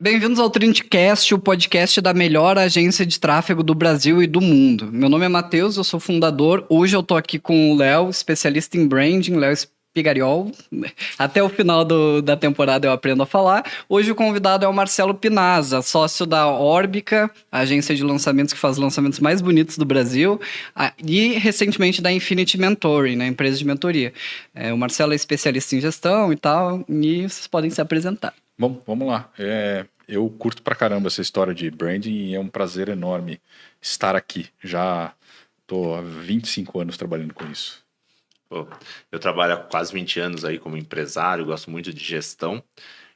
Bem-vindos ao Trendcast, o podcast da melhor agência de tráfego do Brasil e do mundo. Meu nome é Matheus, eu sou fundador. Hoje eu tô aqui com o Léo, especialista em branding, Léo Spigariol. Até o final da temporada eu aprendo a falar. Hoje o convidado é o Marcelo Pinazza, sócio da Orbica, a agência de lançamentos que faz os lançamentos mais bonitos do Brasil, e recentemente da Infinity Mentoring, né, empresa de mentoria. O Marcelo é especialista em gestão e tal, e vocês podem se apresentar. Bom, vamos lá. Eu curto pra caramba essa história de branding e é um prazer enorme estar aqui. Já estou há 25 anos trabalhando com isso. Pô, eu trabalho há quase 20 anos aí como empresário, gosto muito de gestão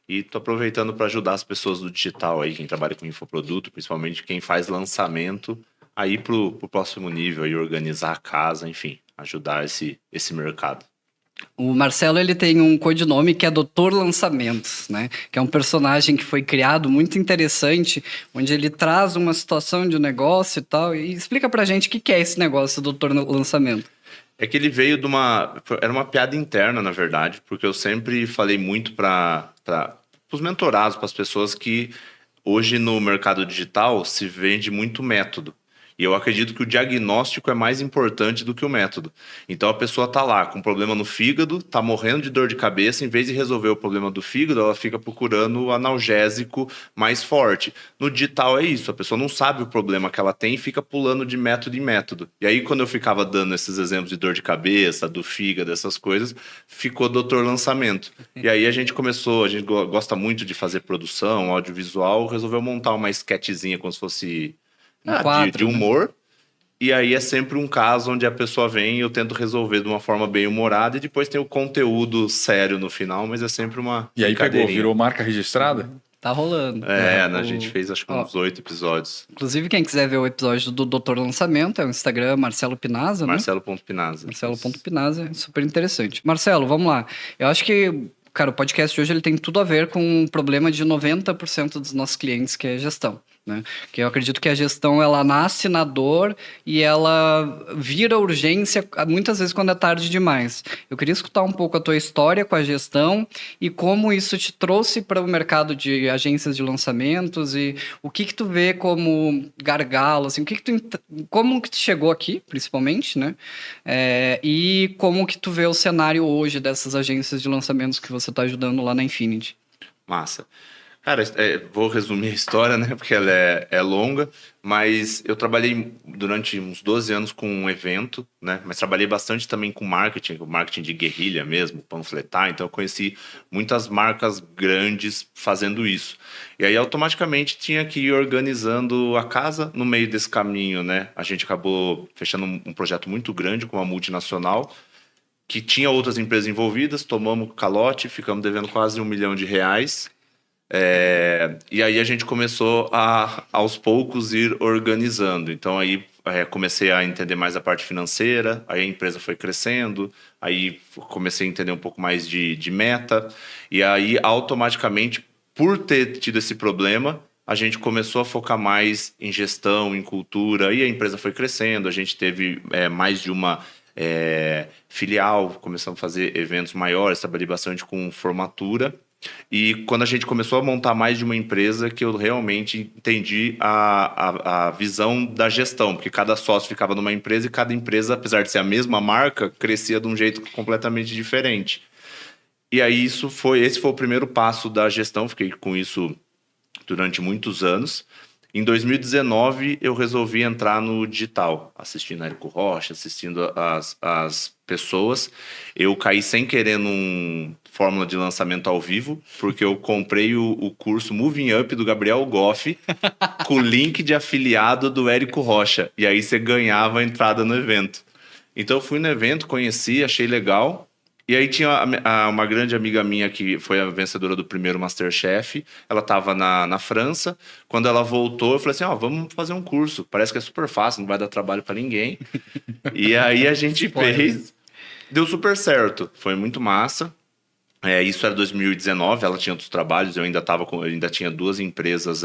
e estou aproveitando para ajudar as pessoas do digital aí, quem trabalha com infoproduto, principalmente quem faz lançamento, aí pro próximo nível, aí organizar a casa, enfim, ajudar esse mercado. O Marcelo, ele tem um codinome que é Doutor Lançamentos, né? Que é um personagem que foi criado muito interessante, onde ele traz uma situação de um negócio e tal. E explica pra gente o que é esse negócio, Doutor Lançamento. É que ele veio de era uma piada interna, na verdade, porque eu sempre falei muito para os mentorados, para as pessoas que hoje no mercado digital se vende muito método. E eu acredito que o diagnóstico é mais importante do que o método. Então a pessoa tá lá com problema no fígado, tá morrendo de dor de cabeça, em vez de resolver o problema do fígado, ela fica procurando o analgésico mais forte. No digital é isso, a pessoa não sabe o problema que ela tem e fica pulando de método em método. E aí quando eu ficava dando esses exemplos de dor de cabeça, do fígado, essas coisas, ficou doutor lançamento. E aí a gente gosta muito de fazer produção, audiovisual, resolveu montar uma sketchzinha como se fosse de humor, né? E aí é sempre um caso onde a pessoa vem e eu tento resolver de uma forma bem humorada e depois tem o conteúdo sério no final, mas é sempre uma E aí virou marca registrada? Tá rolando. A gente fez acho que uns 8 episódios. Inclusive, quem quiser ver o episódio do Doutor Lançamento, é o Instagram Marcelo Pinazza, né? Marcelo.Pinazza. Marcelo.Pinazza, super interessante. Marcelo, vamos lá. Eu acho que, cara, o podcast de hoje ele tem tudo a ver com um problema de 90% dos nossos clientes, que é gestão. Né? Que eu acredito que a gestão ela nasce na dor e ela vira urgência muitas vezes quando é tarde demais. Eu queria escutar um pouco a tua história com a gestão e como isso te trouxe para o mercado de agências de lançamentos e o que tu vê como gargalo, assim, como que tu chegou aqui, principalmente, né? E como que tu vê o cenário hoje dessas agências de lançamentos que você está ajudando lá na Infinity. Massa. Cara, vou resumir a história, né? Porque ela é longa, mas eu trabalhei durante uns 12 anos com um evento, né? Mas trabalhei bastante também com marketing de guerrilha mesmo, panfletar. Então eu conheci muitas marcas grandes fazendo isso. E aí automaticamente tinha que ir organizando a casa no meio desse caminho, né? A gente acabou fechando um projeto muito grande com uma multinacional, que tinha outras empresas envolvidas, tomamos calote, ficamos devendo quase R$1 milhão. E aí a gente começou a, aos poucos, ir organizando. Então aí comecei a entender mais a parte financeira, aí a empresa foi crescendo, aí comecei a entender um pouco mais de meta, e aí automaticamente, por ter tido esse problema, a gente começou a focar mais em gestão, em cultura, e a empresa foi crescendo, a gente teve mais de uma filial, começamos a fazer eventos maiores, trabalhei bastante com formatura. E quando a gente começou a montar mais de uma empresa, que eu realmente entendi a visão da gestão, porque cada sócio ficava numa empresa e cada empresa, apesar de ser a mesma marca, crescia de um jeito completamente diferente. E aí esse foi o primeiro passo da gestão, fiquei com isso durante muitos anos. Em 2019, eu resolvi entrar no digital, assistindo a Érico Rocha, assistindo as pessoas. Eu caí sem querer num fórmula de lançamento ao vivo, porque eu comprei o curso Moving Up do Gabriel Goff com o link de afiliado do Érico Rocha. E aí você ganhava a entrada no evento. Então eu fui no evento, conheci, achei legal. E aí tinha uma grande amiga minha que foi a vencedora do primeiro MasterChef. Ela estava na França. Quando ela voltou, eu falei assim, vamos fazer um curso. Parece que é super fácil, não vai dar trabalho para ninguém. E aí a gente fez. Deu super certo. Foi muito massa. Isso era 2019, ela tinha outros trabalhos, eu ainda tinha 2 empresas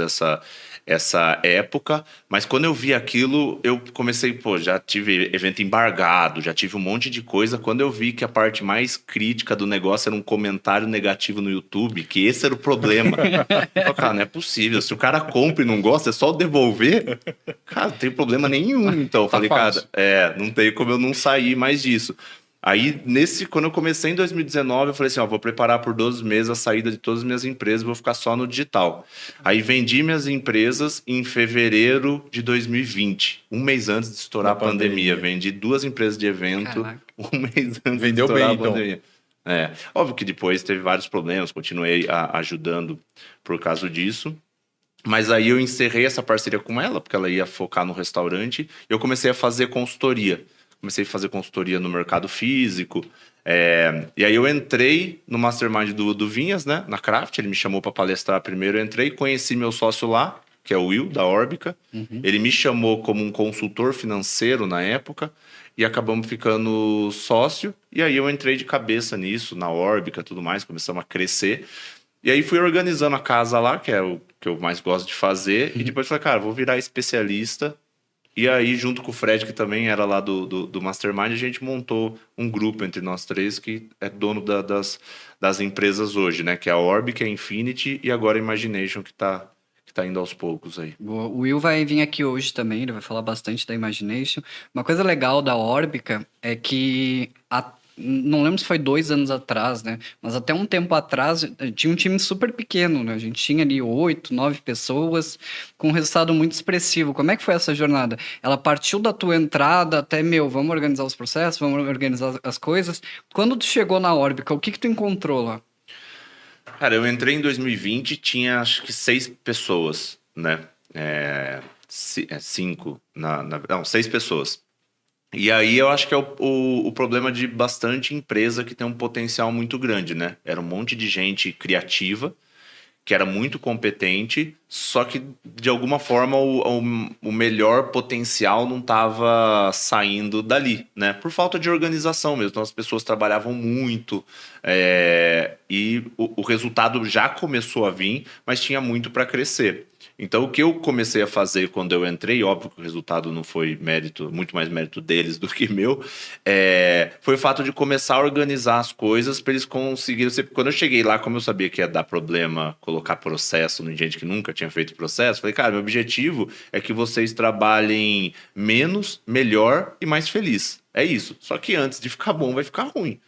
essa época, mas quando eu vi aquilo, eu comecei, já tive evento embargado, já tive um monte de coisa. Quando eu vi que a parte mais crítica do negócio era um comentário negativo no YouTube, que esse era o problema. Eu falei, cara, não é possível, se o cara compra e não gosta, é só devolver? Cara, não tem problema nenhum. Então eu falei, fácil. cara, não tem como eu não sair mais disso. Aí, quando eu comecei em 2019, eu falei assim, vou preparar por 12 meses a saída de todas as minhas empresas, vou ficar só no digital. Aí vendi minhas empresas em fevereiro de 2020, um mês antes de estourar a pandemia. Vendi 2 empresas de evento, Caraca. um mês antes Vendeu de estourar bem, a então. pandemia. Óbvio que depois teve vários problemas, continuei ajudando por causa disso. Mas aí eu encerrei essa parceria com ela, porque ela ia focar no restaurante, e eu comecei a fazer consultoria. Comecei a fazer consultoria no mercado físico. E aí eu entrei no Mastermind do Vinhas, né? Na Craft, ele me chamou para palestrar primeiro. Eu entrei, conheci meu sócio lá, que é o Will, da Orbica. Ele me chamou como um consultor financeiro na época e acabamos ficando sócio. E aí eu entrei de cabeça nisso, na Orbica e tudo mais, começamos a crescer. E aí fui organizando a casa lá, que é o que eu mais gosto de fazer. E depois falei, cara, vou virar especialista. E aí, junto com o Fred, que também era lá do Mastermind, a gente montou um grupo entre nós 3 que é dono das empresas hoje, né? Que é a Orbic, a Infinity e agora a Imagination, que tá indo aos poucos aí. O Will vai vir aqui hoje também, ele vai falar bastante da Imagination. Uma coisa legal da Orbica é que, não lembro se foi 2 anos atrás, né? Mas até um tempo atrás tinha um time super pequeno, né? A gente tinha ali 8, 9 pessoas com um resultado muito expressivo. Como é que foi essa jornada? Ela partiu da tua entrada até, vamos organizar os processos, vamos organizar as coisas. Quando tu chegou na Orbica, o que tu encontrou lá? Cara, eu entrei em 2020, tinha acho que 6 pessoas, né? 5, não, 6 pessoas. E aí eu acho que é o problema de bastante empresa que tem um potencial muito grande, né? Era um monte de gente criativa, que era muito competente, só que de alguma forma o melhor potencial não estava saindo dali, né? Por falta de organização mesmo. Então as pessoas trabalhavam muito e o resultado já começou a vir, mas tinha muito para crescer. Então, o que eu comecei a fazer quando eu entrei, óbvio que o resultado não foi muito mais mérito deles do que meu, foi o fato de começar a organizar as coisas para eles conseguirem... Quando eu cheguei lá, como eu sabia que ia dar problema colocar processo em gente que nunca tinha feito processo, falei, cara, meu objetivo é que vocês trabalhem menos, melhor e mais feliz. É isso. Só que antes de ficar bom, vai ficar ruim.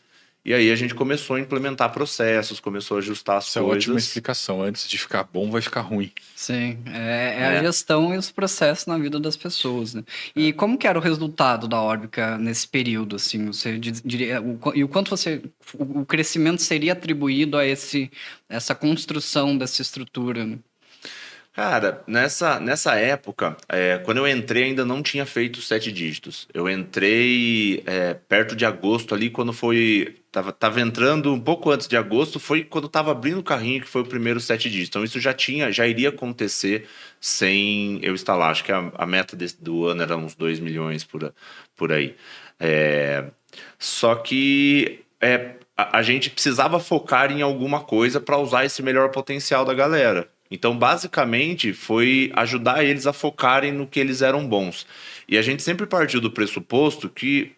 E aí a gente começou a implementar processos, começou a ajustar as Essa é coisas. ótima explicação. Antes de ficar bom, vai ficar ruim. Sim, a gestão e os processos na vida das pessoas, né? E como que era o resultado da Orbica nesse período, assim? Você diria, e o quanto o crescimento seria atribuído a essa construção dessa estrutura, né? Cara, nessa época, quando eu entrei, ainda não tinha feito 7 dígitos. Eu entrei perto de agosto ali, quando foi... Tava entrando um pouco antes de agosto, foi quando tava abrindo o carrinho, que foi o primeiro 7 dígitos. Então isso já iria acontecer sem eu estar lá. Acho que a meta do ano era uns 2 milhões por aí. Só que a gente precisava focar em alguma coisa para usar esse melhor potencial da galera. Então, basicamente, foi ajudar eles a focarem no que eles eram bons. E a gente sempre partiu do pressuposto que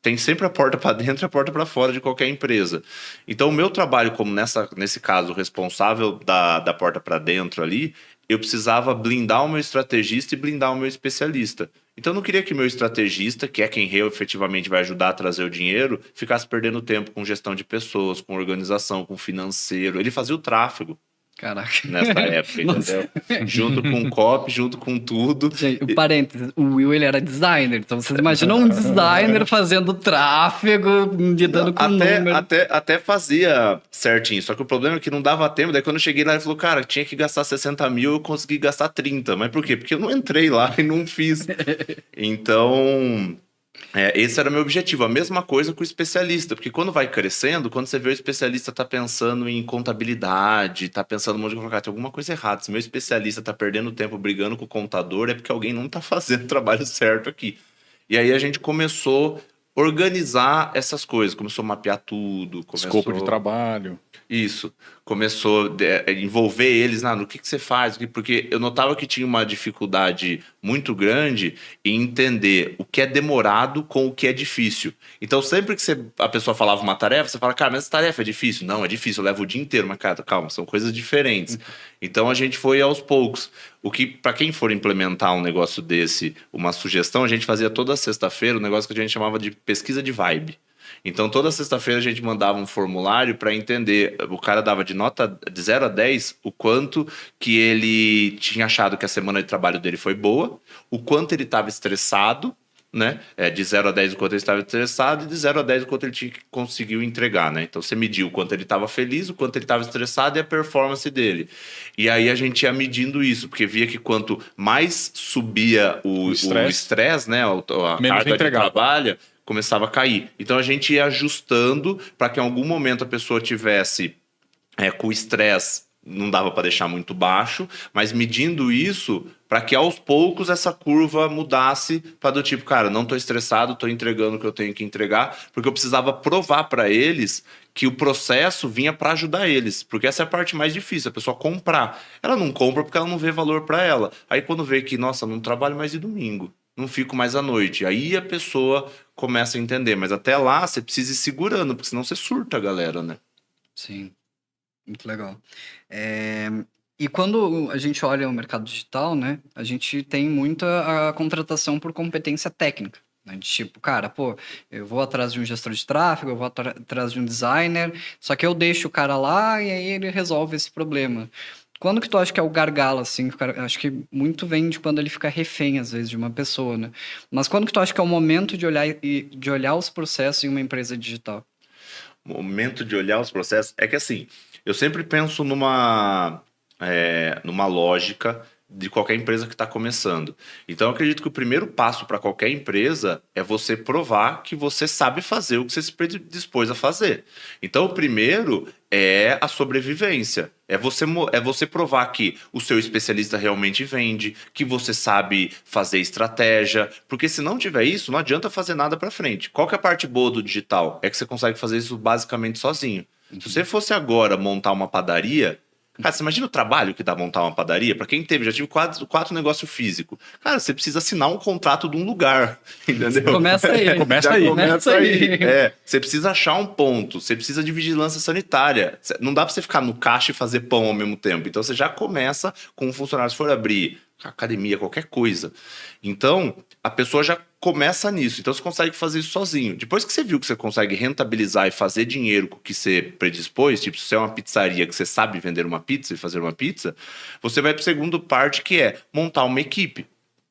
tem sempre a porta para dentro e a porta para fora de qualquer empresa. Então, o meu trabalho, como nesse caso, responsável da porta para dentro ali, eu precisava blindar o meu estrategista e blindar o meu especialista. Então, eu não queria que meu estrategista, que é quem efetivamente vai ajudar a trazer o dinheiro, ficasse perdendo tempo com gestão de pessoas, com organização, com financeiro. Ele fazia o tráfego. Caraca. Nessa época, entendeu? Junto com o copy, junto com tudo. Gente, o parênteses, o Will, ele era designer. Então, vocês imaginam um designer fazendo tráfego, lidando com número. Até fazia certinho. Só que o problema é que não dava tempo. Daí, quando eu cheguei lá, ele falou, cara, tinha que gastar 60 mil, eu consegui gastar 30. Mas por quê? Porque eu não entrei lá e não fiz. Então... esse era o meu objetivo. A mesma coisa com o especialista, porque quando vai crescendo, quando você vê o especialista tá pensando em contabilidade, tá pensando um monte de coisa, tem alguma coisa errada. Se meu especialista tá perdendo tempo brigando com o contador, é porque alguém não tá fazendo o trabalho certo aqui. E aí a gente começou organizar essas coisas. Começou a mapear tudo. Escopo de trabalho. Isso. Começou a envolver eles no que você faz. Porque eu notava que tinha uma dificuldade muito grande em entender o que é demorado com o que é difícil. Então, sempre que a pessoa falava uma tarefa, você fala, cara, mas essa tarefa é difícil? Não, é difícil, eu levo o dia inteiro. Mas, cara, calma, são coisas diferentes. Então, a gente foi aos poucos. O que, para quem for implementar um negócio desse, uma sugestão, a gente fazia toda sexta-feira um negócio que a gente chamava de pesquisa de vibe. Então, toda sexta-feira a gente mandava um formulário para entender. O cara dava de nota de 0 a 10 o quanto que ele tinha achado que a semana de trabalho dele foi boa, o quanto ele estava estressado, né? De 0 a 10 o quanto ele estava estressado e de 0 a 10 o quanto ele conseguiu entregar, né? Então, você mediu o quanto ele estava feliz, o quanto ele estava estressado e a performance dele. E aí a gente ia medindo isso, porque via que quanto mais subia o estresse, né? A carga de trabalho começava a cair. Então a gente ia ajustando para que em algum momento a pessoa tivesse com o estresse, não dava para deixar muito baixo, mas medindo isso para que aos poucos essa curva mudasse para do tipo, cara, não estou estressado, estou entregando o que eu tenho que entregar, porque eu precisava provar para eles que o processo vinha para ajudar eles, porque essa é a parte mais difícil, a pessoa comprar. Ela não compra porque ela não vê valor para ela. Aí quando vê que, nossa, não trabalho mais de domingo, não fico mais à noite. Aí a pessoa começa a entender. Mas até lá, você precisa ir segurando, porque senão você surta a galera, né? Sim, muito legal. E quando a gente olha o mercado digital, né? A gente tem muita a contratação por competência técnica. Né? De tipo, cara, pô, eu vou atrás de um gestor de tráfego, eu vou atrás de um designer, só que eu deixo o cara lá e aí ele resolve esse problema. Quando que tu acha que é o gargalo, assim? Acho que muito vem de quando ele fica refém, às vezes, de uma pessoa, né? Mas quando que tu acha que é o momento de olhar os processos em uma empresa digital? O momento de olhar os processos é que, assim, eu sempre penso numa lógica de qualquer empresa que está começando. Então, eu acredito que o primeiro passo para qualquer empresa é você provar que você sabe fazer o que você se predispôs a fazer. Então, o primeiro é a sobrevivência. É você provar que o seu especialista realmente vende, que você sabe fazer estratégia, porque se não tiver isso, não adianta fazer nada para frente. Qual que é a parte boa do digital? É que você consegue fazer isso basicamente sozinho. Se você fosse agora montar uma padaria, cara, você imagina o trabalho que dá montar uma padaria? Para quem teve, já tive quatro negócios físicos. Cara, você precisa assinar um contrato de um lugar, entendeu? Começa aí. Começa aí. Você precisa achar um ponto, você precisa de vigilância sanitária. Não dá para você ficar no caixa e fazer pão ao mesmo tempo. Então, você já começa com um funcionário, se for abrir academia, qualquer coisa. Então, a pessoa já começa nisso. Então, você consegue fazer isso sozinho. Depois que você viu que você consegue rentabilizar e fazer dinheiro com o que você predispôs, tipo, se você é uma pizzaria que você sabe vender uma pizza e fazer uma pizza, você vai para a segunda parte, que é montar uma equipe.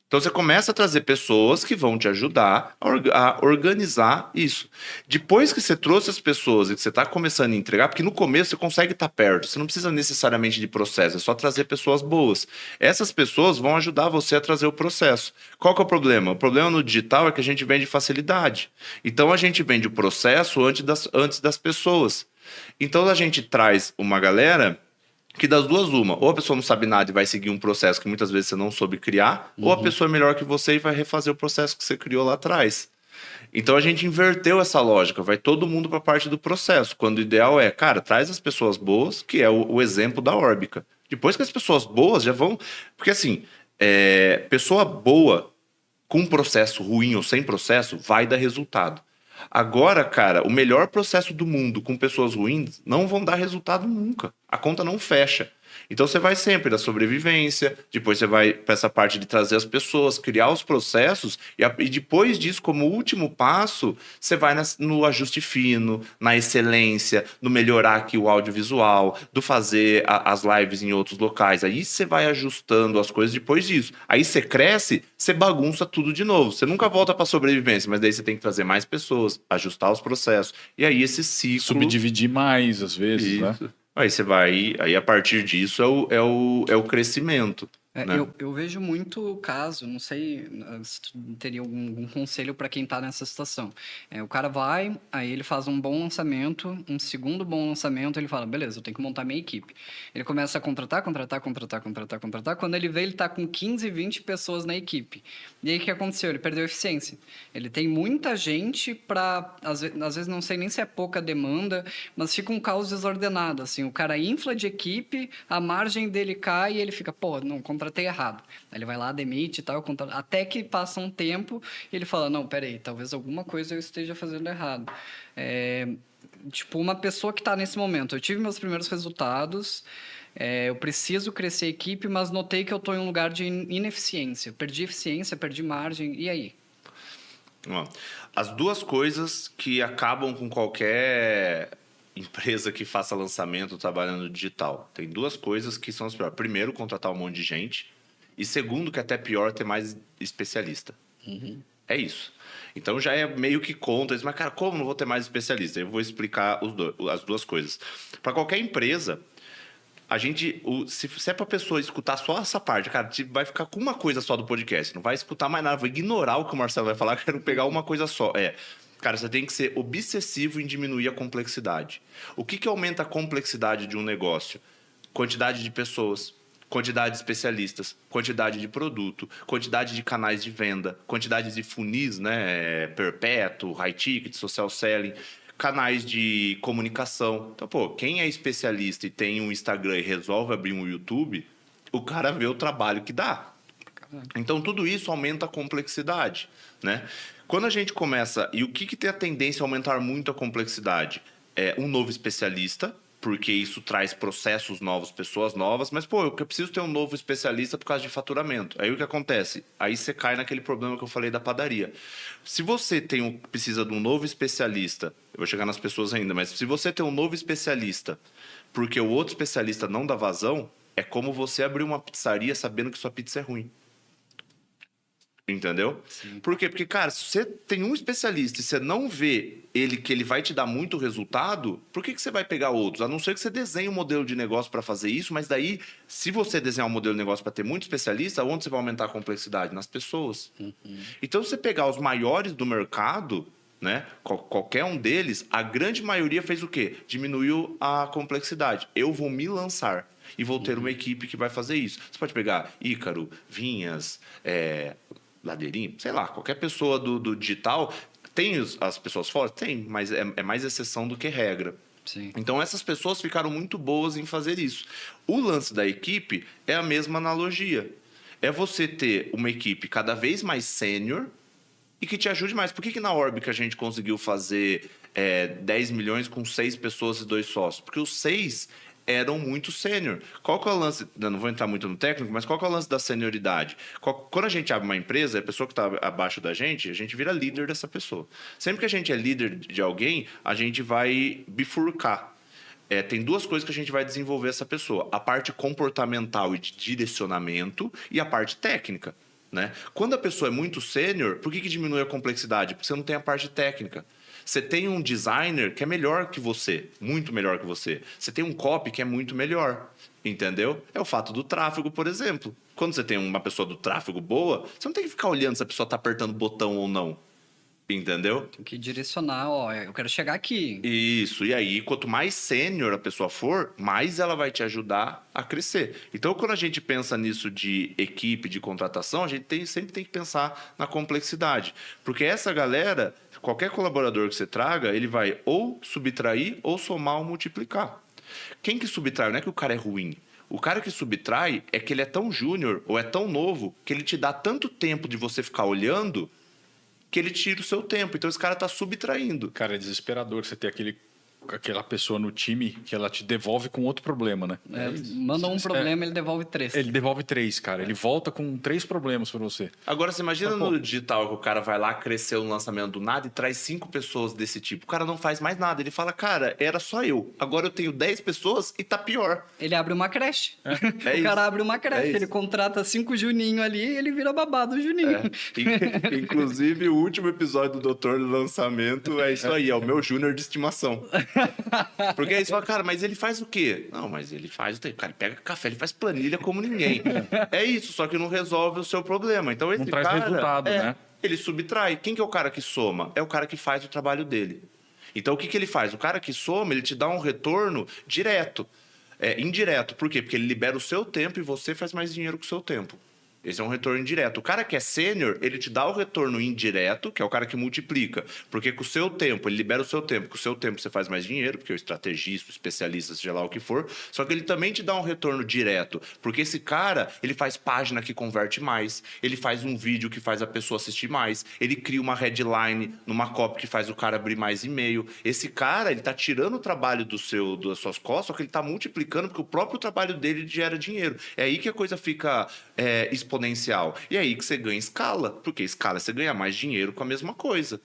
Então, você começa a trazer pessoas que vão te ajudar a organizar isso. Depois que você trouxe as pessoas e que você está começando a entregar, porque no começo você consegue estar perto, você não precisa necessariamente de processo, é só trazer pessoas boas. Essas pessoas vão ajudar você a trazer o processo. Qual que é o problema? O problema no digital é que a gente vende facilidade. Então, a gente vende o processo antes das pessoas. Então, a gente traz uma galera que das duas uma, ou a pessoa não sabe nada e vai seguir um processo que muitas vezes você não soube criar, ou a pessoa é melhor que você e vai refazer o processo que você criou lá atrás. Então a gente inverteu essa lógica, vai todo mundo para a parte do processo, quando o ideal é, cara, traz as pessoas boas, que é o exemplo da Orbica. Depois que as pessoas boas já vão... Porque assim, pessoa boa com processo ruim ou sem processo vai dar resultado. Agora, cara, o melhor processo do mundo com pessoas ruins não vão dar resultado nunca. A conta não fecha. Então você vai sempre da sobrevivência, depois você vai para essa parte de trazer as pessoas, criar os processos, e depois disso, como último passo, você vai no ajuste fino, na excelência, no melhorar aqui o audiovisual, do fazer as lives em outros locais. Aí você vai ajustando as coisas depois disso. Aí você cresce, você bagunça tudo de novo. Você nunca volta para sobrevivência, mas daí você tem que trazer mais pessoas, ajustar os processos. E aí esse ciclo... Subdividir mais, às vezes, Isso. né? Aí você vai, aí a partir disso é o crescimento. né? Eu vejo muito caso, não sei se tu teria algum conselho para quem está nessa situação. O cara vai, aí ele faz um bom lançamento, um segundo bom lançamento, ele fala, beleza, eu tenho que montar minha equipe. Ele começa a contratar. Quando ele vê, ele está com 15, 20 pessoas na equipe. E aí o que aconteceu? Ele perdeu eficiência. Ele tem muita gente para, às vezes não sei nem se é pouca demanda, mas fica um caos desordenado, assim, o cara infla de equipe, a margem dele cai e ele fica, pô, não, contratei errado. Aí ele vai lá, demite e tal, até que passa um tempo e ele fala, não, peraí, talvez alguma coisa eu esteja fazendo errado. Tipo, uma pessoa que está nesse momento, eu tive meus primeiros resultados, eu preciso crescer a equipe, mas notei que eu estou em um lugar de ineficiência. Perdi eficiência, perdi margem, e aí? As duas coisas que acabam com qualquer empresa que faça lançamento trabalhando no digital. Tem duas coisas que são as piores. Primeiro, contratar um monte de gente. E segundo, que até pior, ter mais especialista. Uhum. É isso. Então já é meio que contra isso. Mas, cara, como não vou ter mais especialista? Eu vou explicar as duas coisas. Para qualquer empresa, a gente, se é pra pessoa escutar só essa parte, cara, vai ficar com uma coisa só do podcast. Não vai escutar mais nada, vai ignorar o que o Marcelo vai falar, quero pegar uma coisa só. Cara, você tem que ser obsessivo em diminuir a complexidade. O que aumenta a complexidade de um negócio? Quantidade de pessoas, quantidade de especialistas, quantidade de produto, quantidade de canais de venda, quantidade de funis, né? Perpétuo, high ticket, social selling, canais de comunicação. Então, pô, quem é especialista e tem um Instagram e resolve abrir um YouTube, o cara vê o trabalho que dá. Então, tudo isso aumenta a complexidade, né? Quando a gente começa... E o que tem a tendência a aumentar muito a complexidade? Um novo especialista, porque isso traz processos novos, pessoas novas, mas, pô, eu preciso ter um novo especialista por causa de faturamento. Aí o que acontece? Aí você cai naquele problema que eu falei da padaria. Se você precisa de um novo especialista, eu vou chegar nas pessoas ainda, mas se você tem um novo especialista porque o outro especialista não dá vazão, é como você abrir uma pizzaria sabendo que sua pizza é ruim. Entendeu? Sim. Por quê? Porque, cara, se você tem um especialista e você não vê que ele vai te dar muito resultado, por que você vai pegar outros? A não ser que você desenhe um modelo de negócio para fazer isso, mas daí, se você desenhar um modelo de negócio para ter muito especialista, onde você vai aumentar a complexidade? Nas pessoas. Uhum. Então, se você pegar os maiores do mercado, né, qualquer um deles, a grande maioria fez o quê? Diminuiu a complexidade. Eu vou me lançar e vou ter uma equipe que vai fazer isso. Você pode pegar Ícaro, Vinhas, Ladeirinho, sei lá, qualquer pessoa do digital. Tem as pessoas fortes? Tem, mas é mais exceção do que regra. Sim. Então essas pessoas ficaram muito boas em fazer isso. O lance da equipe é a mesma analogia. É você ter uma equipe cada vez mais sênior e que te ajude mais. Por que na Orbic a gente conseguiu fazer 10 milhões com 6 pessoas e 2 sócios? Porque os 6 eram muito sênior. Qual que é o lance? Não vou entrar muito no técnico, mas qual que é o lance da senioridade? Quando a gente abre uma empresa, a pessoa que está abaixo da gente, a gente vira líder dessa pessoa. Sempre que a gente é líder de alguém, a gente vai bifurcar. Tem duas coisas que a gente vai desenvolver essa pessoa. A parte comportamental e de direcionamento e a parte técnica. Né? Quando a pessoa é muito sênior, por que diminui a complexidade? Porque você não tem a parte técnica. Você tem um designer que é melhor que você, muito melhor que você. Você tem um copy que é muito melhor, entendeu? É o fato do tráfego, por exemplo. Quando você tem uma pessoa do tráfego boa, você não tem que ficar olhando se a pessoa está apertando botão ou não. Entendeu? Tem que direcionar, eu quero chegar aqui. Isso, e aí quanto mais sênior a pessoa for, mais ela vai te ajudar a crescer. Então quando a gente pensa nisso de equipe, de contratação, a gente sempre tem que pensar na complexidade. Porque essa galera, qualquer colaborador que você traga, ele vai ou subtrair ou somar ou multiplicar. Quem que subtrai? Não é que o cara é ruim. O cara que subtrai é que ele é tão júnior ou é tão novo que ele te dá tanto tempo de você ficar olhando que ele tira o seu tempo. Então esse cara tá subtraindo. Cara, é desesperador você ter aquela pessoa no time que ela te devolve com outro problema, né? Manda um problema, ele devolve 3. Ele devolve 3, cara. Ele volta com 3 problemas pra você. Agora, você imagina no digital que o cara vai lá, cresceu no lançamento do nada e traz 5 pessoas desse tipo. O cara não faz mais nada. Ele fala, cara, era só eu. Agora eu tenho 10 pessoas e tá pior. Ele abre uma creche. O cara abre uma creche. Ele contrata 5 Juninho ali e ele vira babado do Juninho. Inclusive, o último episódio do Doutor do Lançamento é isso aí. É o meu júnior de estimação. Porque aí você fala, cara, mas ele faz o quê? Não, mas ele faz o quê? Cara, ele pega café, ele faz planilha como ninguém. É isso, só que não resolve o seu problema. Então esse traz cara, resultado, né? ele subtrai. Quem que é o cara que soma? É o cara que faz o trabalho dele. Então o que ele faz? O cara que soma, ele te dá um retorno direto. Indireto. Por quê? Porque ele libera o seu tempo e você faz mais dinheiro com o seu tempo. Esse é um retorno indireto. O cara que é sênior, ele te dá o retorno indireto, que é o cara que multiplica. Porque com o seu tempo, ele libera o seu tempo. Com o seu tempo você faz mais dinheiro, porque é o estrategista, o especialista, seja lá o que for. Só que ele também te dá um retorno direto. Porque esse cara, ele faz página que converte mais. Ele faz um vídeo que faz a pessoa assistir mais. Ele cria uma headline numa copy que faz o cara abrir mais e-mail. Esse cara, ele tá tirando o trabalho das suas costas, só que ele tá multiplicando, porque o próprio trabalho dele gera dinheiro. É aí que a coisa fica exponencial. E é aí que você ganha escala. Porque escala você ganha mais dinheiro com a mesma coisa.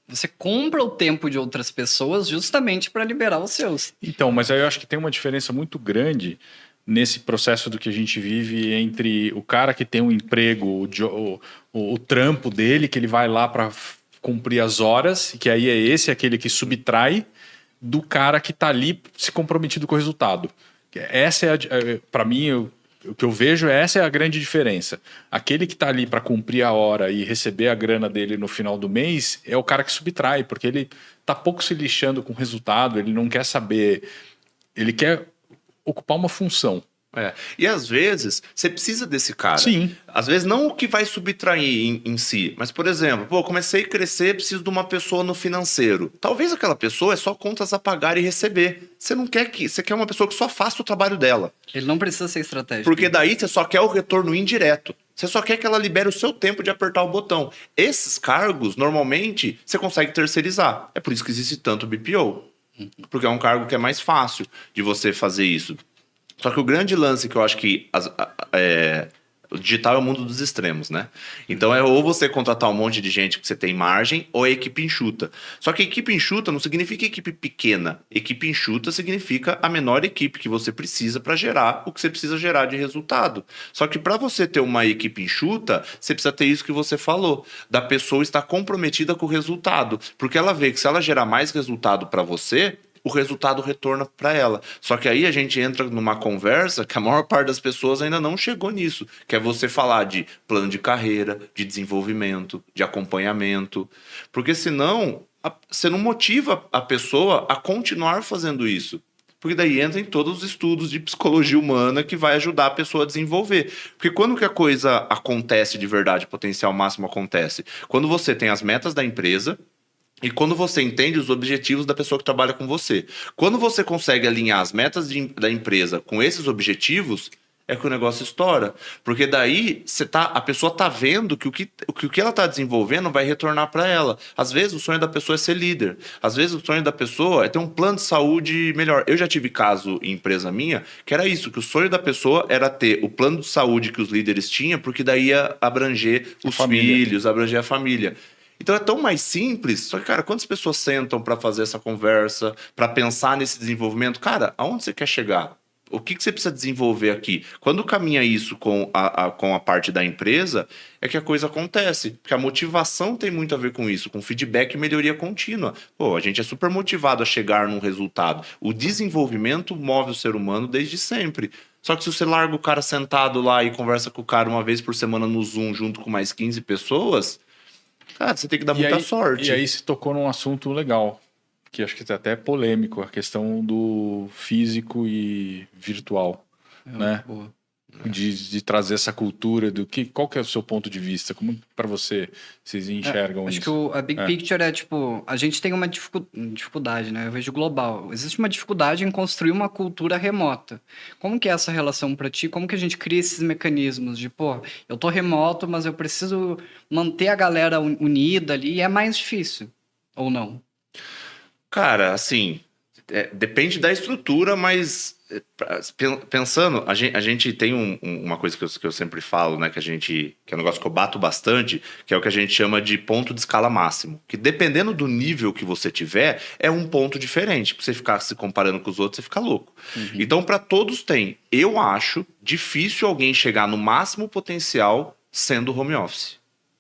Você compra o tempo de outras pessoas justamente para liberar os seus. Então, mas aí eu acho que tem uma diferença muito grande nesse processo do que a gente vive entre o cara que tem um emprego, o trampo dele, que ele vai lá para cumprir as horas, que aí é aquele que subtrai, do cara que está ali se comprometido com o resultado. Essa para mim, o que eu vejo essa é a grande diferença. Aquele que está ali para cumprir a hora e receber a grana dele no final do mês é o cara que subtrai, porque ele está pouco se lixando com o resultado, ele não quer saber, ele quer ocupar uma função. E às vezes você precisa desse cara. Sim. Às vezes não o que vai subtrair em si, mas por exemplo, comecei a crescer, preciso de uma pessoa no financeiro. Talvez aquela pessoa é só contas a pagar e receber. Você quer uma pessoa que só faça o trabalho dela. Ele não precisa ser estratégico. Porque daí você só quer o retorno indireto. Você só quer que ela libere o seu tempo de apertar o botão. Esses cargos, normalmente, você consegue terceirizar. É por isso que existe tanto BPO. Porque é um cargo que é mais fácil de você fazer isso. Só que o grande lance que eu acho que o digital é o mundo dos extremos, né? Então ou você contratar um monte de gente que você tem margem, ou a equipe enxuta. Só que equipe enxuta não significa equipe pequena. Equipe enxuta significa a menor equipe que você precisa para gerar o que você precisa gerar de resultado. Só que para você ter uma equipe enxuta, você precisa ter isso que você falou, da pessoa estar comprometida com o resultado. Porque ela vê que se ela gerar mais resultado para você, o resultado retorna para ela. Só que aí a gente entra numa conversa que a maior parte das pessoas ainda não chegou nisso, que é você falar de plano de carreira, de desenvolvimento, de acompanhamento, porque senão você não motiva a pessoa a continuar fazendo isso. Porque daí entra em todos os estudos de psicologia humana que vai ajudar a pessoa a desenvolver. Porque quando que a coisa acontece de verdade, o potencial máximo acontece? Quando você tem as metas da empresa, e quando você entende os objetivos da pessoa que trabalha com você. Quando você consegue alinhar as metas da empresa com esses objetivos, é que o negócio estoura. Porque daí a pessoa está vendo que o que ela está desenvolvendo vai retornar para ela. Às vezes o sonho da pessoa é ser líder. Às vezes o sonho da pessoa é ter um plano de saúde melhor. Eu já tive caso em empresa minha que era isso, que o sonho da pessoa era ter o plano de saúde que os líderes tinham, porque daí ia abranger os filhos, abranger a família. Então é tão mais simples, só que, cara, quantas pessoas sentam para fazer essa conversa, para pensar nesse desenvolvimento? Cara, aonde você quer chegar? O que você precisa desenvolver aqui? Quando caminha isso com a parte da empresa, é que a coisa acontece. Porque a motivação tem muito a ver com isso, com feedback e melhoria contínua. A gente é super motivado a chegar num resultado. O desenvolvimento move o ser humano desde sempre. Só que se você larga o cara sentado lá e conversa com o cara uma vez por semana no Zoom, junto com mais 15 pessoas... Cara, você tem que dar muita sorte. E aí se tocou num assunto legal, que acho que é até polêmico, a questão do físico e virtual, né? Boa. De trazer essa cultura qual que é o seu ponto de vista? Como para vocês enxergam acho isso? Que a big picture é tipo, a gente tem uma dificuldade, né? Eu vejo global. Existe uma dificuldade em construir uma cultura remota. Como que é essa relação para ti? Como que a gente cria esses mecanismos de, eu tô remoto, mas eu preciso manter a galera unida ali, e é mais difícil, ou não? Cara, assim, depende da estrutura, mas pensando, a gente tem uma coisa que eu sempre falo, né, que é um negócio que eu bato bastante, que é o que a gente chama de ponto de escala máximo, que dependendo do nível que você tiver, é um ponto diferente. Pra você ficar se comparando com os outros, você fica louco. Então, para todos tem. Eu acho difícil alguém chegar no máximo potencial sendo home office.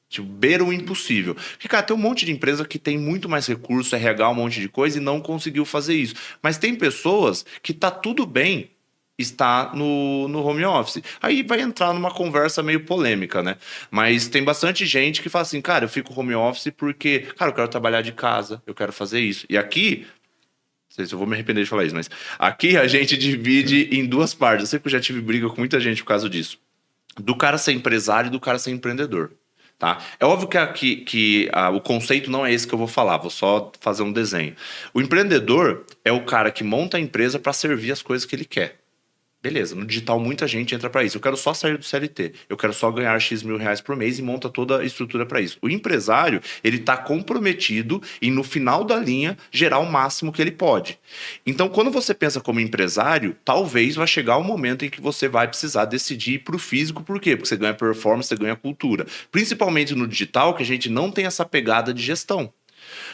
Tipo, beira o impossível. Porque, cara, tem um monte de empresa que tem muito mais recurso, RH, um monte de coisa e não conseguiu fazer isso. Mas tem pessoas que tá tudo bem estar no home office. Aí vai entrar numa conversa meio polêmica, né? Mas tem bastante gente que fala assim, cara, eu fico home office porque, cara, eu quero trabalhar de casa, eu quero fazer isso. E aqui, não sei se eu vou me arrepender de falar isso, mas aqui a gente divide em duas partes. Eu sei que eu já tive briga com muita gente por causa disso. Do cara ser empresário e do cara ser empreendedor. Tá? É óbvio que o conceito não é esse que eu vou falar, vou só fazer um desenho. O empreendedor é o cara que monta a empresa para servir as coisas que ele quer. Beleza, no digital muita gente entra para isso. Eu quero só sair do CLT, eu quero só ganhar X mil reais por mês e monta toda a estrutura para isso. O empresário, ele está comprometido em, no final da linha, gerar o máximo que ele pode. Então, quando você pensa como empresário, talvez vai chegar o momento em que você vai precisar decidir ir para o físico. Por quê? Porque você ganha performance, você ganha cultura. Principalmente no digital, que a gente não tem essa pegada de gestão.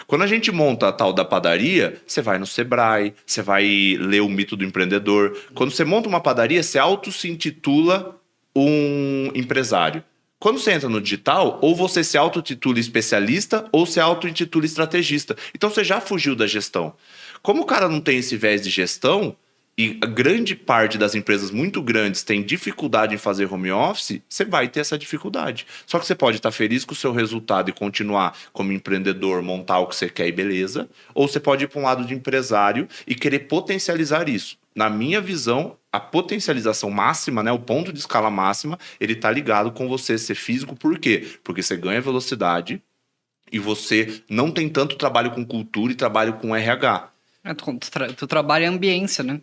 Quando a gente monta a tal da padaria, você vai no Sebrae, você vai ler o mito do empreendedor. Quando você monta uma padaria, você se intitula um empresário. Quando você entra no digital, ou você se auto-intitula especialista, ou se auto-intitula estrategista. Então você já fugiu da gestão. Como o cara não tem esse viés de gestão, e a grande parte das empresas muito grandes tem dificuldade em fazer home office, você vai ter essa dificuldade. Só que você pode estar feliz com o seu resultado e continuar como empreendedor, montar o que você quer e beleza, ou você pode ir para um lado de empresário e querer potencializar isso. Na minha visão, a potencialização máxima, né, o ponto de escala máxima, ele está ligado com você ser físico. Por quê? Porque você ganha velocidade e você não tem tanto trabalho com cultura e trabalho com RH. Tu trabalha em ambiência, né?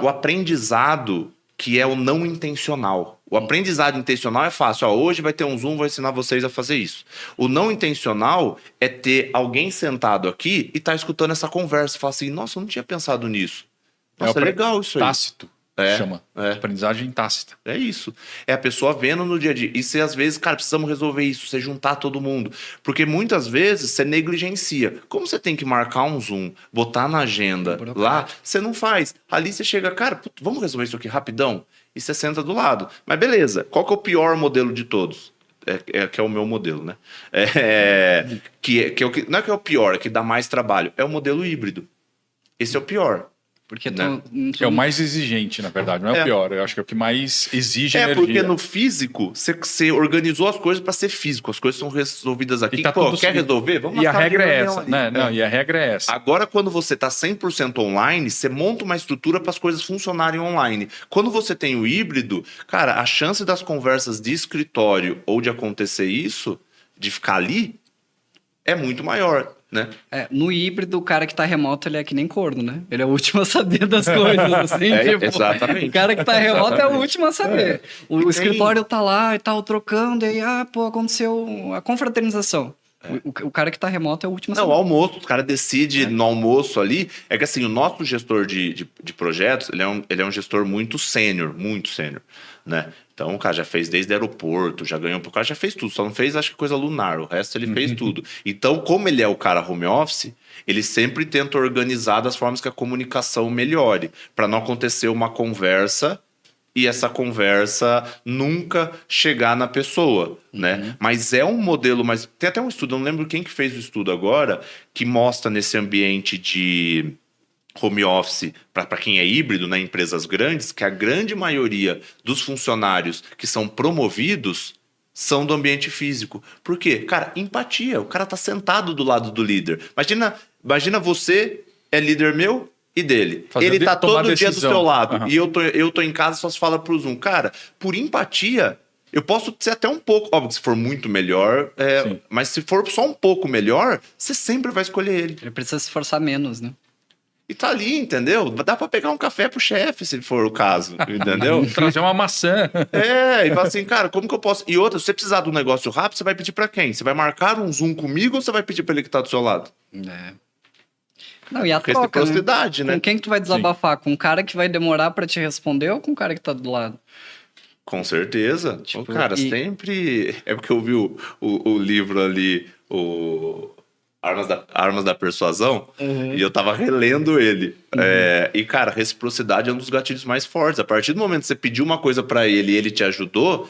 O aprendizado que é o não intencional. O aprendizado intencional é fácil. Ó, hoje vai ter um Zoom, vou ensinar vocês a fazer isso. O não intencional é ter alguém sentado aqui e tá escutando essa conversa. E falar assim, nossa, eu não tinha pensado nisso. Nossa, é legal isso aí. Tácito. Chama. Aprendizagem tácita. É isso. É a pessoa vendo no dia a dia. E você, às vezes, cara, precisamos resolver isso. Você juntar todo mundo. Porque muitas vezes você negligencia. Como você tem que marcar um Zoom, botar na agenda lá, você não faz. Ali você chega, cara, vamos resolver isso aqui rapidão? E você senta do lado. Mas beleza, qual que é o pior modelo de todos? Que é o meu modelo, né? Não é que é o pior, é que dá mais trabalho. É o modelo híbrido. Esse é o pior. Porque né? É o mais exigente, na verdade, não é o pior. Eu acho que é o que mais exige energia. Porque no físico, você organizou as coisas para ser físico. As coisas são resolvidas aqui. Tá quer resolver? Vamos e a regra é essa, né? Não, e a regra é essa. Agora, quando você está 100% online, você monta uma estrutura para as coisas funcionarem online. Quando você tem o híbrido, cara, a chance das conversas de escritório ou de acontecer isso, de ficar ali, é muito maior. Né? No híbrido, o cara que tá remoto, ele é que nem corno, né? Ele é o último a saber das coisas, assim. Exatamente. O cara que tá remoto é o último a saber. O escritório tá lá e tal, trocando, e aí, aconteceu a confraternização. O cara que tá remoto é o último a saber. Não, o almoço, o cara decide no almoço ali. É que assim, o nosso gestor de projetos, ele é um gestor muito sênior, né? Então, o cara já fez desde aeroporto, já ganhou, o cara já fez tudo, só não fez, acho que coisa lunar, o resto ele fez tudo. Então, como ele é o cara home office, ele sempre tenta organizar das formas que a comunicação melhore, para não acontecer uma conversa e essa conversa nunca chegar na pessoa, né? Mas é um modelo, tem até um estudo, eu não lembro quem que fez o estudo agora, que mostra nesse ambiente de home office, para quem é híbrido, né, empresas grandes, que a grande maioria dos funcionários que são promovidos são do ambiente físico. Por quê? Cara, empatia. O cara tá sentado do lado do líder. Imagina você é líder meu e dele. Ele tá todo dia do seu lado. E eu tô em casa, só se fala pro Zoom. Cara, por empatia, eu posso ser até um pouco... Óbvio que se for muito melhor, mas se for só um pouco melhor, você sempre vai escolher ele. Ele precisa se esforçar menos, né? E tá ali, entendeu? Dá pra pegar um café pro chefe, se for o caso, entendeu? Trazer uma maçã. E fala assim, cara, como que eu posso... E outra, se você precisar de um negócio rápido, você vai pedir pra quem? Você vai marcar um Zoom comigo ou você vai pedir pra ele que tá do seu lado? Não, e a troca, né? Com quem que tu vai desabafar? Com o cara que vai demorar pra te responder ou com o cara que tá do lado? Com certeza. Cara, sempre... É porque eu vi o livro ali, Armas da Persuasão, e eu tava relendo ele. E, cara, reciprocidade é um dos gatilhos mais fortes. A partir do momento que você pediu uma coisa pra ele e ele te ajudou,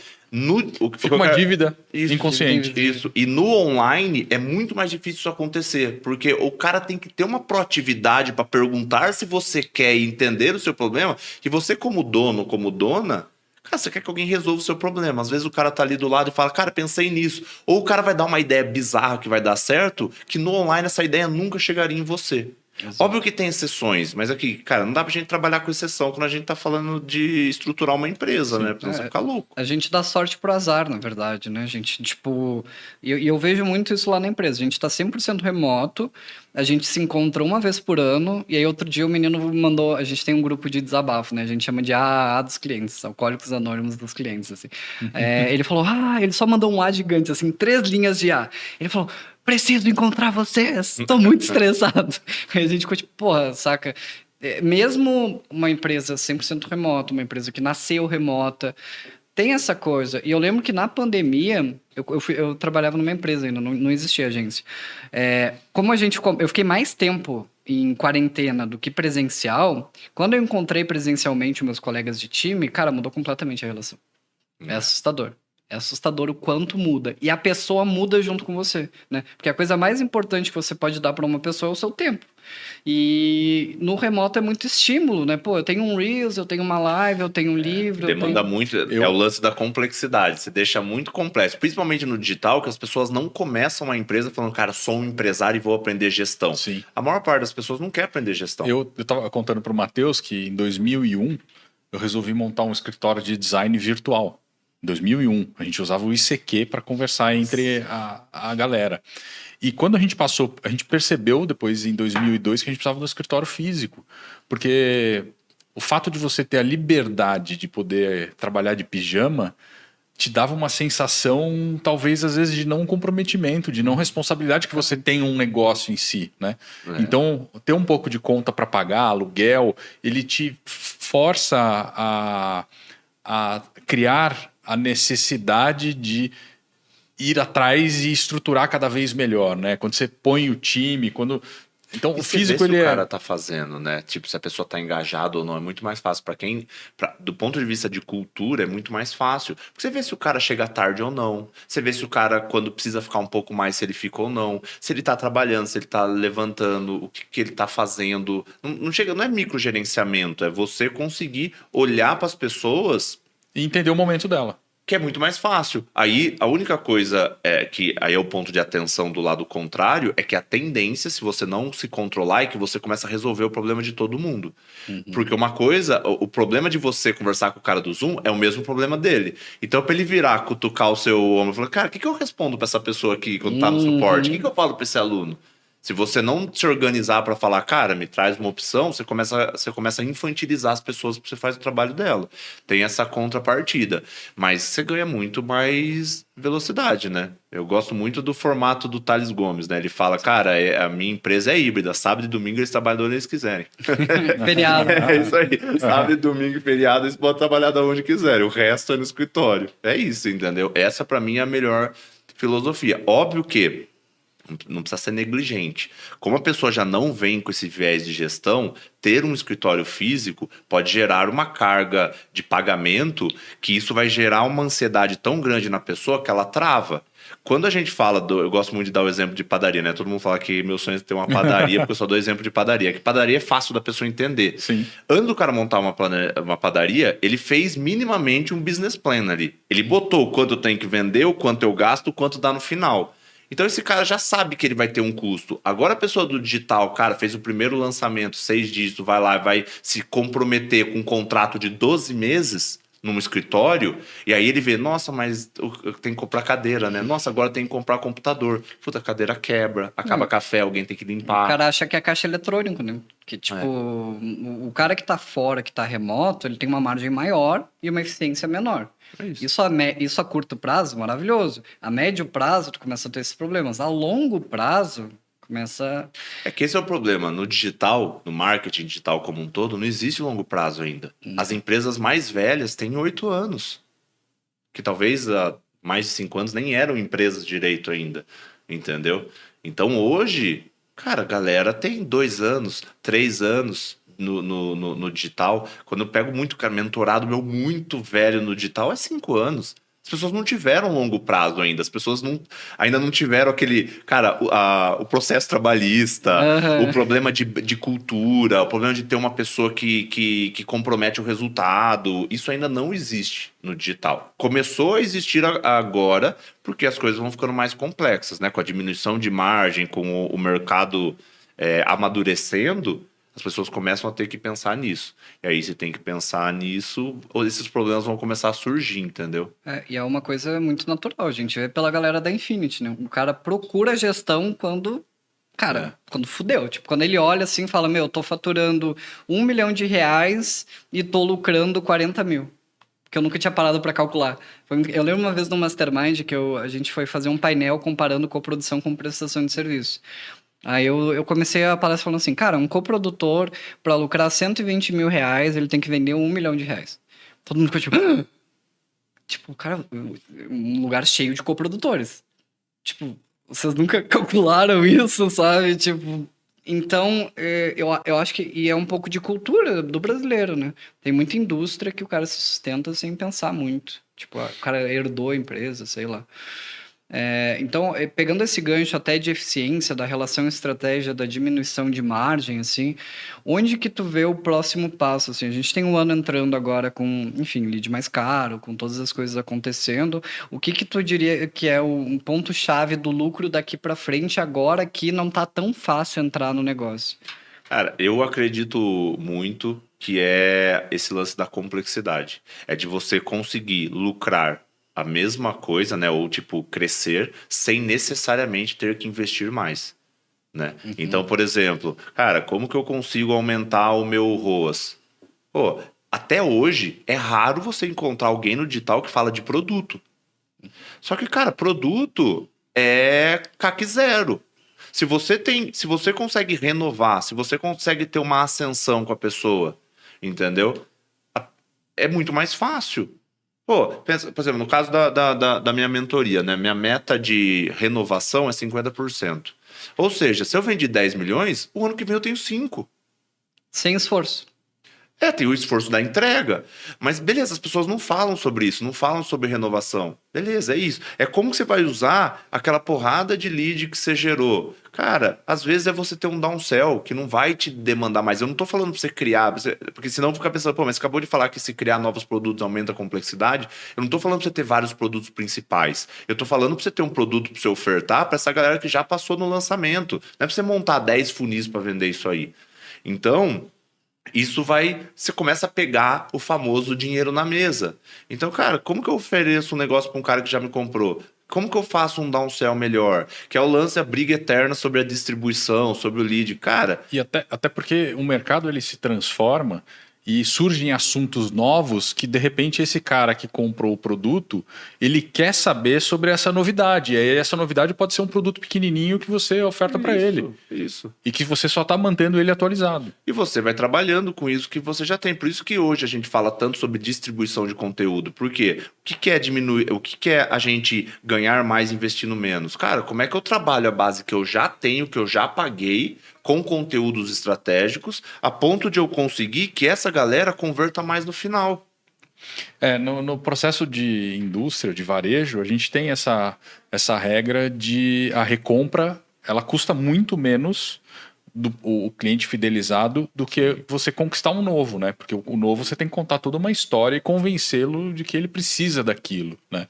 fica uma dívida inconsciente. Isso. E no online é muito mais difícil isso acontecer, porque o cara tem que ter uma proatividade pra perguntar se você quer entender o seu problema, que você como dono, como dona... Cara, você quer que alguém resolva o seu problema. Às vezes o cara tá ali do lado e fala, cara, pensei nisso. Ou o cara vai dar uma ideia bizarra que vai dar certo, que no online essa ideia nunca chegaria em você. Exato. Óbvio que tem exceções, mas aqui, cara, não dá pra gente trabalhar com exceção quando a gente tá falando de estruturar uma empresa, né? Porque senão você fica louco. A gente dá sorte pro azar, na verdade, né? A gente, tipo... E eu vejo muito isso lá na empresa. A gente tá 100% remoto, a gente se encontra uma vez por ano, e aí outro dia o menino mandou... A gente tem um grupo de desabafo, né? A gente chama de AA dos clientes, Alcoólicos Anônimos dos clientes, assim. Ele falou, ele só mandou um A gigante, assim, 3 linhas de A. Ele falou... Preciso encontrar vocês, tô muito estressado. Aí a gente ficou tipo, porra, saca? Mesmo uma empresa 100% remota, uma empresa que nasceu remota, tem essa coisa. E eu lembro que na pandemia, eu trabalhava numa empresa ainda, não existia agência. Eu fiquei mais tempo em quarentena do que presencial, quando eu encontrei presencialmente meus colegas de time, cara, mudou completamente a relação. É assustador. É assustador o quanto muda. E a pessoa muda junto com você, né? Porque a coisa mais importante que você pode dar para uma pessoa é o seu tempo. E no remoto é muito estímulo, né? Pô, eu tenho um Reels, eu tenho uma live, eu tenho um livro... Demanda muito... É o lance da complexidade. Você deixa muito complexo. Principalmente no digital, que as pessoas não começam a empresa falando, cara, sou um empresário e vou aprender gestão. Sim. A maior parte das pessoas não quer aprender gestão. Eu tava contando pro Matheus que em 2001 eu resolvi montar um escritório de design virtual. Em 2001, a gente usava o ICQ para conversar entre a galera. E quando a gente percebeu depois em 2002 que a gente precisava do escritório físico, porque o fato de você ter a liberdade de poder trabalhar de pijama te dava uma sensação, talvez às vezes, de não comprometimento, de não responsabilidade que você tem um negócio em si, né? Então, ter um pouco de conta para pagar, aluguel, ele te força a criar a necessidade de ir atrás e estruturar cada vez melhor, né? Quando você põe o time, então e o físico ele o cara tá fazendo, né? Tipo, se a pessoa tá engajada ou não, é muito mais fácil do ponto de vista de cultura, é muito mais fácil. Porque você vê se o cara chega tarde ou não. Você vê se o cara, quando precisa ficar um pouco mais, se ele fica ou não. Se ele tá trabalhando, se ele tá levantando, o que ele tá fazendo. Não é microgerenciamento, é você conseguir olhar para as pessoas e entender o momento dela. Que é muito mais fácil. Aí, a única coisa que aí é o ponto de atenção do lado contrário, é que a tendência, se você não se controlar, é que você começa a resolver o problema de todo mundo. Porque uma coisa, o problema de você conversar com o cara do Zoom é o mesmo problema dele. Então, pra ele virar, cutucar o seu ombro e falar, cara, o que eu respondo pra essa pessoa aqui quando tá no suporte? O que eu falo pra esse aluno? Se você não se organizar para falar, cara, me traz uma opção, você começa a infantilizar as pessoas para você fazer o trabalho dela. Tem essa contrapartida. Mas você ganha muito mais velocidade, né? Eu gosto muito do formato do Thales Gomes, né? Ele fala, cara, a minha empresa é híbrida. Sábado e domingo eles trabalham onde eles quiserem. Feriado. É isso aí. Sábado e domingo e feriado eles podem trabalhar de onde quiserem. O resto é no escritório. É isso, entendeu? Essa, para mim, é a melhor filosofia. Óbvio que não precisa ser negligente. Como a pessoa já não vem com esse viés de gestão, ter um escritório físico pode gerar uma carga de pagamento que isso vai gerar uma ansiedade tão grande na pessoa que ela trava. Quando a gente fala, eu gosto muito de dar o exemplo de padaria, né? Todo mundo fala que meu sonho é ter uma padaria, porque eu só dou exemplo de padaria. Que padaria é fácil da pessoa entender. Sim. Antes do cara montar uma padaria, ele fez minimamente um business plan ali. Ele botou o quanto eu tenho que vender, o quanto eu gasto, o quanto dá no final. Então esse cara já sabe que ele vai ter um custo. Agora a pessoa do digital, cara, fez o primeiro lançamento, 6 dígitos, vai lá, vai se comprometer com um contrato de 12 meses num escritório, e aí ele vê, nossa, mas eu tenho que comprar cadeira, né? Nossa, agora tem que comprar computador. Puta, a cadeira quebra, acaba café, alguém tem que limpar. O cara acha que é caixa eletrônico, né? Que, tipo, o cara que tá fora, que tá remoto, ele tem uma margem maior e uma eficiência menor. Isso a curto prazo, maravilhoso. A médio prazo, tu começa a ter esses problemas. A longo prazo, começa... É que esse é o problema. No digital, no marketing digital como um todo, não existe longo prazo ainda. As empresas mais velhas têm 8 anos. Que talvez há mais de 5 anos nem eram empresas direito ainda. Entendeu? Então hoje, cara, a galera tem 2 anos, 3 anos no digital. Quando eu pego muito, cara, mentorado meu muito velho no digital, é 5 anos. As pessoas não tiveram longo prazo ainda. As pessoas ainda não tiveram aquele... Cara, o processo trabalhista, o problema de cultura, o problema de ter uma pessoa que compromete o resultado. Isso ainda não existe no digital. Começou a existir agora porque as coisas vão ficando mais complexas, né? Com a diminuição de margem, com o mercado amadurecendo, as pessoas começam a ter que pensar nisso. E aí, se tem que pensar nisso, esses problemas vão começar a surgir, entendeu? E é uma coisa muito natural, a gente vê pela galera da Infinity, né? O cara procura gestão quando, cara, quando fudeu. Tipo, quando ele olha assim e fala, meu, eu tô faturando R$1 milhão e tô lucrando 40 mil. Que eu nunca tinha parado para calcular. Eu lembro uma vez no Mastermind que a gente foi fazer um painel comparando coprodução com prestação de serviço. Aí eu comecei a palestra falando assim, cara, um coprodutor, para lucrar R$120 mil, ele tem que vender R$1 milhão. Todo mundo ficou tipo... Tipo, cara, um lugar cheio de coprodutores. Tipo, vocês nunca calcularam isso, sabe? Tipo... Então, eu acho que... E é um pouco de cultura do brasileiro, né? Tem muita indústria que o cara se sustenta sem pensar muito. Tipo, o cara herdou a empresa, sei lá. Então, pegando esse gancho até de eficiência, da relação estratégia, da diminuição de margem, assim, onde que tu vê o próximo passo? Assim, a gente tem um ano entrando agora com, enfim, lead mais caro, com todas as coisas acontecendo. O que tu diria que é um ponto-chave do lucro daqui para frente agora que não tá tão fácil entrar no negócio? Cara, eu acredito muito que é esse lance da complexidade. É de você conseguir lucrar a mesma coisa, né? Ou, tipo, crescer sem necessariamente ter que investir mais, né? Então, por exemplo, cara, como que eu consigo aumentar o meu ROAS? Pô, até hoje é raro você encontrar alguém no digital que fala de produto. Só que, cara, produto é CAC zero. Se você consegue renovar, se você consegue ter uma ascensão com a pessoa, entendeu? É muito mais fácil. Pô, pensa, por exemplo, no caso da minha mentoria, né? Minha meta de renovação é 50%. Ou seja, se eu vendi 10 milhões, o ano que vem eu tenho 5. Sem esforço. Tem o esforço da entrega. Mas beleza, as pessoas não falam sobre isso, não falam sobre renovação. Beleza, é isso. É como que você vai usar aquela porrada de lead que você gerou. Cara, às vezes é você ter um downsell que não vai te demandar mais. Eu não tô falando pra você criar, porque senão fica pensando, pô, mas você acabou de falar que se criar novos produtos aumenta a complexidade. Eu não tô falando pra você ter vários produtos principais. Eu tô falando pra você ter um produto pra você ofertar pra essa galera que já passou no lançamento. Não é pra você montar 10 funis pra vender isso aí. Então... você começa a pegar o famoso dinheiro na mesa. Então, cara, como que eu ofereço um negócio para um cara que já me comprou? Como que eu faço um downsell melhor? Que é o lance, a briga eterna sobre a distribuição, sobre o lead. Cara... E até porque o mercado ele se transforma e surgem assuntos novos que, de repente, esse cara que comprou o produto, ele quer saber sobre essa novidade. E aí essa novidade pode ser um produto pequenininho que você oferta para ele. Isso. E que você só está mantendo ele atualizado. E você vai trabalhando com isso que você já tem. Por isso que hoje a gente fala tanto sobre distribuição de conteúdo. Por quê? O que é diminuir? O que é a gente ganhar mais investindo menos? Cara, como é que eu trabalho a base que eu já tenho, que eu já paguei, com conteúdos estratégicos, a ponto de eu conseguir que essa galera converta mais no final? No processo de indústria, de varejo, a gente tem essa regra de a recompra, ela custa muito menos o cliente fidelizado do que você conquistar um novo, né? Porque o novo você tem que contar toda uma história e convencê-lo de que ele precisa daquilo, né?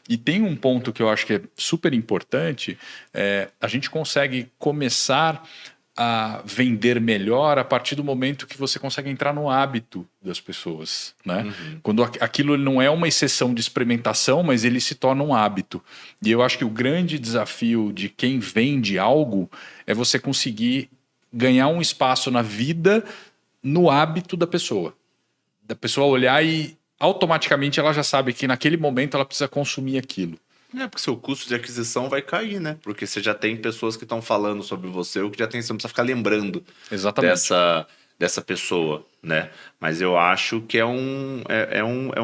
E tem um ponto que eu acho que é super importante, a gente consegue começar a vender melhor a partir do momento que você consegue entrar no hábito das pessoas, né? Quando aquilo não é uma exceção de experimentação, mas ele se torna um hábito. E eu acho que o grande desafio de quem vende algo é você conseguir ganhar um espaço na vida no hábito da pessoa. Da pessoa olhar e automaticamente ela já sabe que naquele momento ela precisa consumir aquilo. Porque seu custo de aquisição vai cair, né? Porque você já tem pessoas que estão falando sobre você, ou que já tem, você não precisa ficar lembrando Exatamente. dessa pessoa, né? Mas eu acho que é um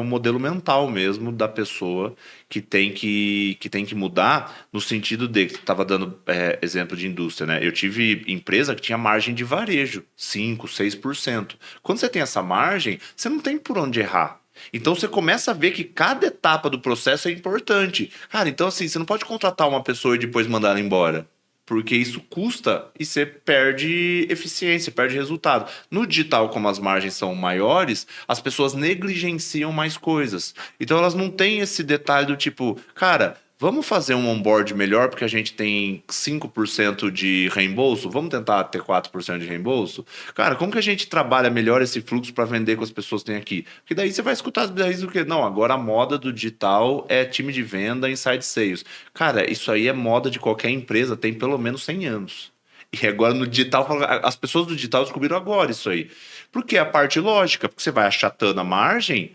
modelo mental mesmo da pessoa que tem que mudar no sentido de que tu estava dando exemplo de indústria, né? Eu tive empresa que tinha margem de varejo, 5, 6%. Quando você tem essa margem, você não tem por onde errar. Então você começa a ver que cada etapa do processo é importante. Cara, então assim, você não pode contratar uma pessoa e depois mandar ela embora. Porque isso custa e você perde eficiência, perde resultado. No digital, como as margens são maiores, as pessoas negligenciam mais coisas. Então elas não têm esse detalhe do tipo, cara, vamos fazer um onboard melhor porque a gente tem 5% de reembolso? Vamos tentar ter 4% de reembolso? Cara, como que a gente trabalha melhor esse fluxo para vender com as pessoas que tem aqui? Porque daí você vai escutar as ideias do que? Não, agora a moda do digital é time de venda, inside sales. Cara, isso aí é moda de qualquer empresa, tem pelo menos 100 anos. E agora no digital, as pessoas do digital descobriram agora isso aí. Porque é a parte lógica, porque você vai achatando a margem,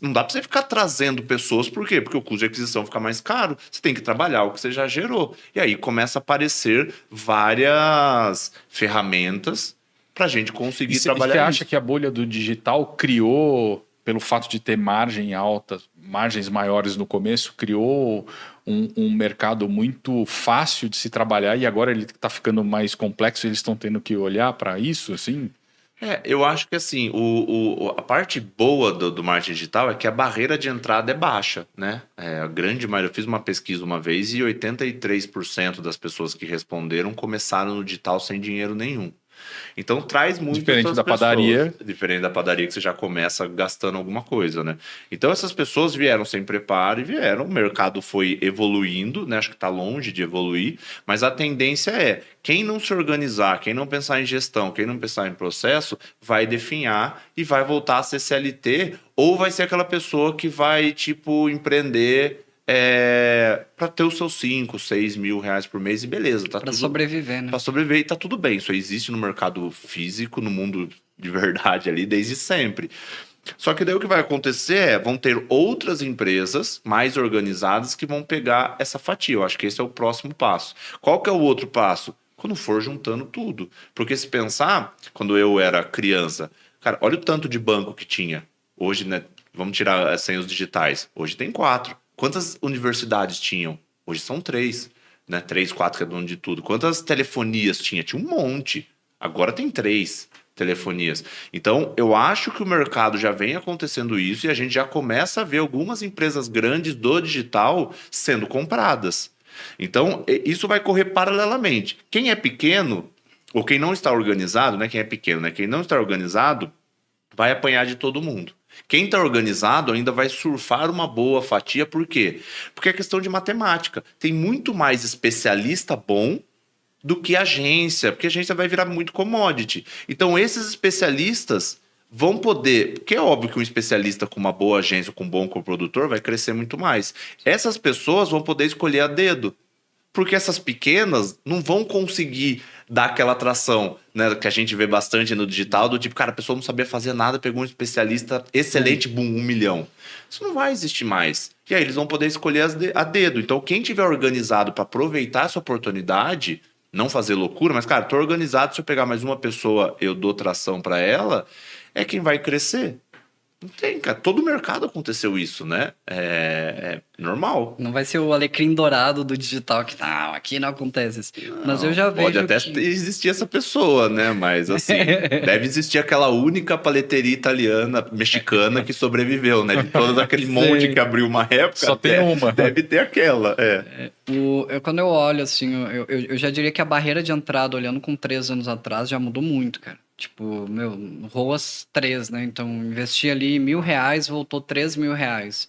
não dá para você ficar trazendo pessoas, por quê? Porque o custo de aquisição fica mais caro, você tem que trabalhar o que você já gerou. E aí começa a aparecer várias ferramentas para a gente conseguir trabalhar você isso. acha que a bolha do digital criou, pelo fato de ter margem alta, margens maiores no começo, criou um mercado muito fácil de se trabalhar e agora ele está ficando mais complexo e eles estão tendo que olhar para isso, assim? Eu acho que assim, a parte boa do marketing digital é que a barreira de entrada é baixa, né? A grande maioria, eu fiz uma pesquisa uma vez e 83% das pessoas que responderam começaram no digital sem dinheiro nenhum. Então traz muito Diferente essas da pessoas. padaria. Diferente da padaria que você já começa gastando alguma coisa, né? Então essas pessoas vieram sem preparo e vieram. O mercado foi evoluindo, né? Acho que está longe de evoluir, mas a tendência é quem não se organizar, quem não pensar em gestão, quem não pensar em processo, vai definhar e vai voltar a ser CLT ou vai ser aquela pessoa que vai, tipo, empreender para ter os seus 5, 6 mil reais por mês e beleza. Tá Pra tudo, sobreviver, né? para sobreviver e tá tudo bem. Isso existe no mercado físico, no mundo de verdade ali, desde sempre. Só que daí o que vai acontecer vão ter outras empresas mais organizadas que vão pegar essa fatia. Eu acho que esse é o próximo passo. Qual que é o outro passo? Quando for juntando tudo. Porque se pensar, quando eu era criança, cara, olha o tanto de banco que tinha. Hoje, né, vamos tirar sem os digitais. Hoje tem 4. Quantas universidades tinham? Hoje são 3. Né? 3, 4 que é dono de tudo. Quantas telefonias tinha? Tinha um monte. Agora tem 3 telefonias. Então, eu acho que o mercado já vem acontecendo isso e a gente já começa a ver algumas empresas grandes do digital sendo compradas. Então, isso vai correr paralelamente. Quem é pequeno, ou quem não está organizado, né? Quem é pequeno, né? Quem não está organizado, vai apanhar de todo mundo. Quem está organizado ainda vai surfar uma boa fatia, por quê? Porque é questão de matemática. Tem muito mais especialista bom do que agência, porque a agência vai virar muito commodity. Então, esses especialistas vão poder... Porque é óbvio que um especialista com uma boa agência, com um bom coprodutor, vai crescer muito mais. Essas pessoas vão poder escolher a dedo. Porque essas pequenas não vão conseguir dar aquela atração, né, que a gente vê bastante no digital, do tipo, cara, a pessoa não sabia fazer nada, pegou um especialista excelente, boom, 1 milhão. Isso não vai existir mais. E aí eles vão poder escolher a dedo. Então, quem tiver organizado para aproveitar essa oportunidade, não fazer loucura, mas, cara, tô organizado, se eu pegar mais uma pessoa, eu dou tração para ela, é quem vai crescer. Não tem, cara. Todo o mercado aconteceu isso, né? É normal. Não vai ser o alecrim dourado do digital que não, aqui não acontece isso. Mas eu já vejo Pode até existir essa pessoa, né? Mas assim, deve existir aquela única paleteria italiana, mexicana que sobreviveu, né? De todo aquele monte que abriu uma época. Só tem uma. Deve ter aquela, Quando eu olho, assim, eu já diria que a barreira de entrada, olhando com 3 anos atrás, já mudou muito, cara. Tipo, ROAS 3, né? Então, investi ali R$1.000, voltou R$3.000.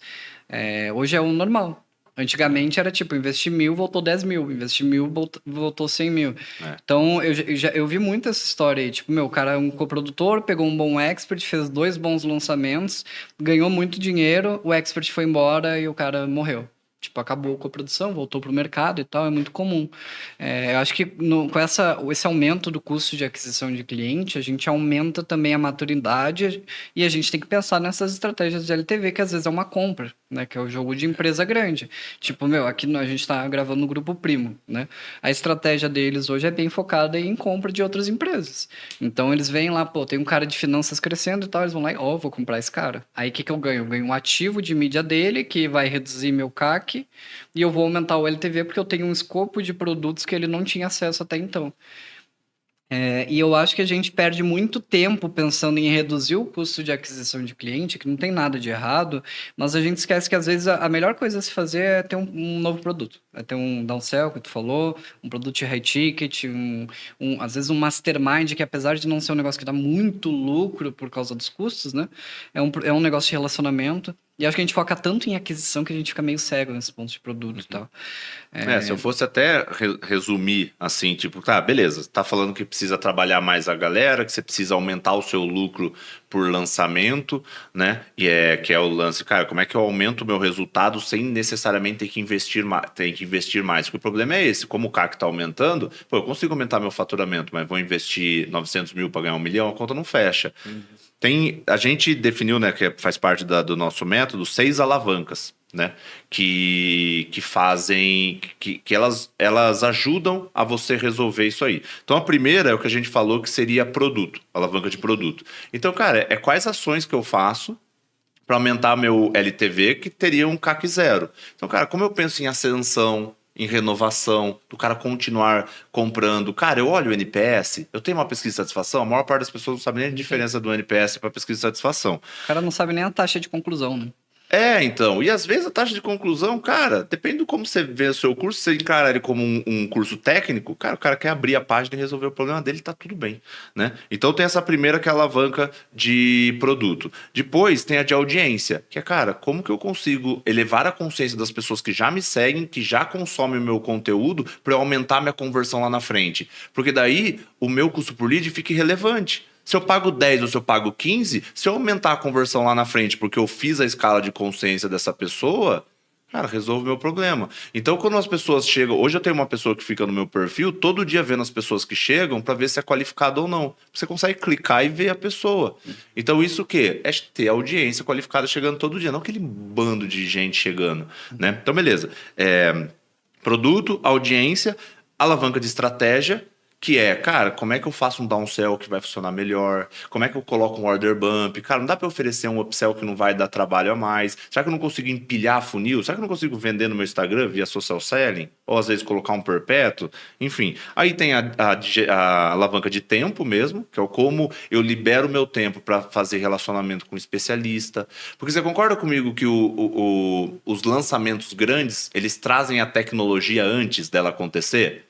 Hoje é o normal. Antigamente era tipo, investi 1.000, voltou 10.000. Investi 1.000, voltou 100.000. Então, eu vi muito essa história aí. Tipo, o cara é um coprodutor, pegou um bom expert, fez 2 bons lançamentos, ganhou muito dinheiro, o expert foi embora e o cara morreu. Tipo, acabou a coprodução, voltou para o mercado e tal, é muito comum. Eu acho que com esse aumento do custo de aquisição de cliente, a gente aumenta também a maturidade e a gente tem que pensar nessas estratégias de LTV, que às vezes é uma compra. né? Que é o jogo de empresa grande. Tipo, aqui a gente tá gravando no Grupo Primo, né? A estratégia deles hoje é bem focada em compra de outras empresas. Então, eles vêm lá, pô, tem um cara de finanças crescendo e tal, eles vão lá e, vou comprar esse cara. Aí, o que eu ganho? Eu ganho um ativo de mídia dele, que vai reduzir meu CAC, e eu vou aumentar o LTV porque eu tenho um escopo de produtos que ele não tinha acesso até então. E eu acho que a gente perde muito tempo pensando em reduzir o custo de aquisição de cliente, que não tem nada de errado, mas a gente esquece que às vezes a melhor coisa a se fazer é ter um novo produto. É ter um downsell, que tu falou, um produto de high ticket, às vezes um mastermind, que apesar de não ser um negócio que dá muito lucro por causa dos custos, né? É um negócio de relacionamento. E acho que a gente foca tanto em aquisição que a gente fica meio cego nesse ponto de produto e tal. Se eu fosse até resumir assim, tipo, tá, beleza, tá falando que precisa trabalhar mais a galera, que você precisa aumentar o seu lucro por lançamento, né? Que é o lance, cara, como é que eu aumento o meu resultado sem necessariamente ter que investir mais? Porque o problema é esse, como o CAC tá aumentando, pô, eu consigo aumentar meu faturamento, mas vou investir 900 mil para ganhar 1 milhão, a conta não fecha. A gente definiu, né, que faz parte do nosso método, 6 alavancas, né, que fazem, que elas ajudam a você resolver isso aí. Então a primeira é o que a gente falou que seria produto, alavanca de produto. Então, cara, quais ações que eu faço para aumentar meu LTV que teria um CAC zero. Então, cara, como eu penso em ascensão, em renovação, do cara continuar comprando. Cara, eu olho o NPS, eu tenho uma pesquisa de satisfação, a maior parte das pessoas não sabe nem a diferença do NPS para pesquisa de satisfação. O cara não sabe nem a taxa de conclusão, né? Então, e às vezes a taxa de conclusão, cara, depende de como você vê o seu curso, você encara ele como um curso técnico, cara, o cara quer abrir a página e resolver o problema dele, tá tudo bem, né? Então tem essa primeira que é a alavanca de produto. Depois tem a de audiência, que é, cara, como que eu consigo elevar a consciência das pessoas que já me seguem, que já consomem o meu conteúdo, para eu aumentar minha conversão lá na frente? Porque daí o meu custo por lead fica irrelevante. Se eu pago 10 ou se eu pago 15, se eu aumentar a conversão lá na frente porque eu fiz a escala de consciência dessa pessoa, cara, resolve o meu problema. Então, quando as pessoas chegam... Hoje eu tenho uma pessoa que fica no meu perfil todo dia vendo as pessoas que chegam para ver se é qualificado ou não. Você consegue clicar e ver a pessoa. Então, isso o quê? É ter audiência qualificada chegando todo dia, não aquele bando de gente chegando, né? Então, beleza. Produto, audiência, alavanca de estratégia, que é, cara, como é que eu faço um downsell que vai funcionar melhor? Como é que eu coloco um order bump? Cara, não dá para oferecer um upsell que não vai dar trabalho a mais? Será que eu não consigo empilhar funil? Será que eu não consigo vender no meu Instagram via social selling? Ou às vezes colocar um perpétuo? Enfim, aí tem a alavanca de tempo mesmo, que é o como eu libero o meu tempo para fazer relacionamento com um especialista. Porque você concorda comigo que os lançamentos grandes, eles trazem a tecnologia antes dela acontecer?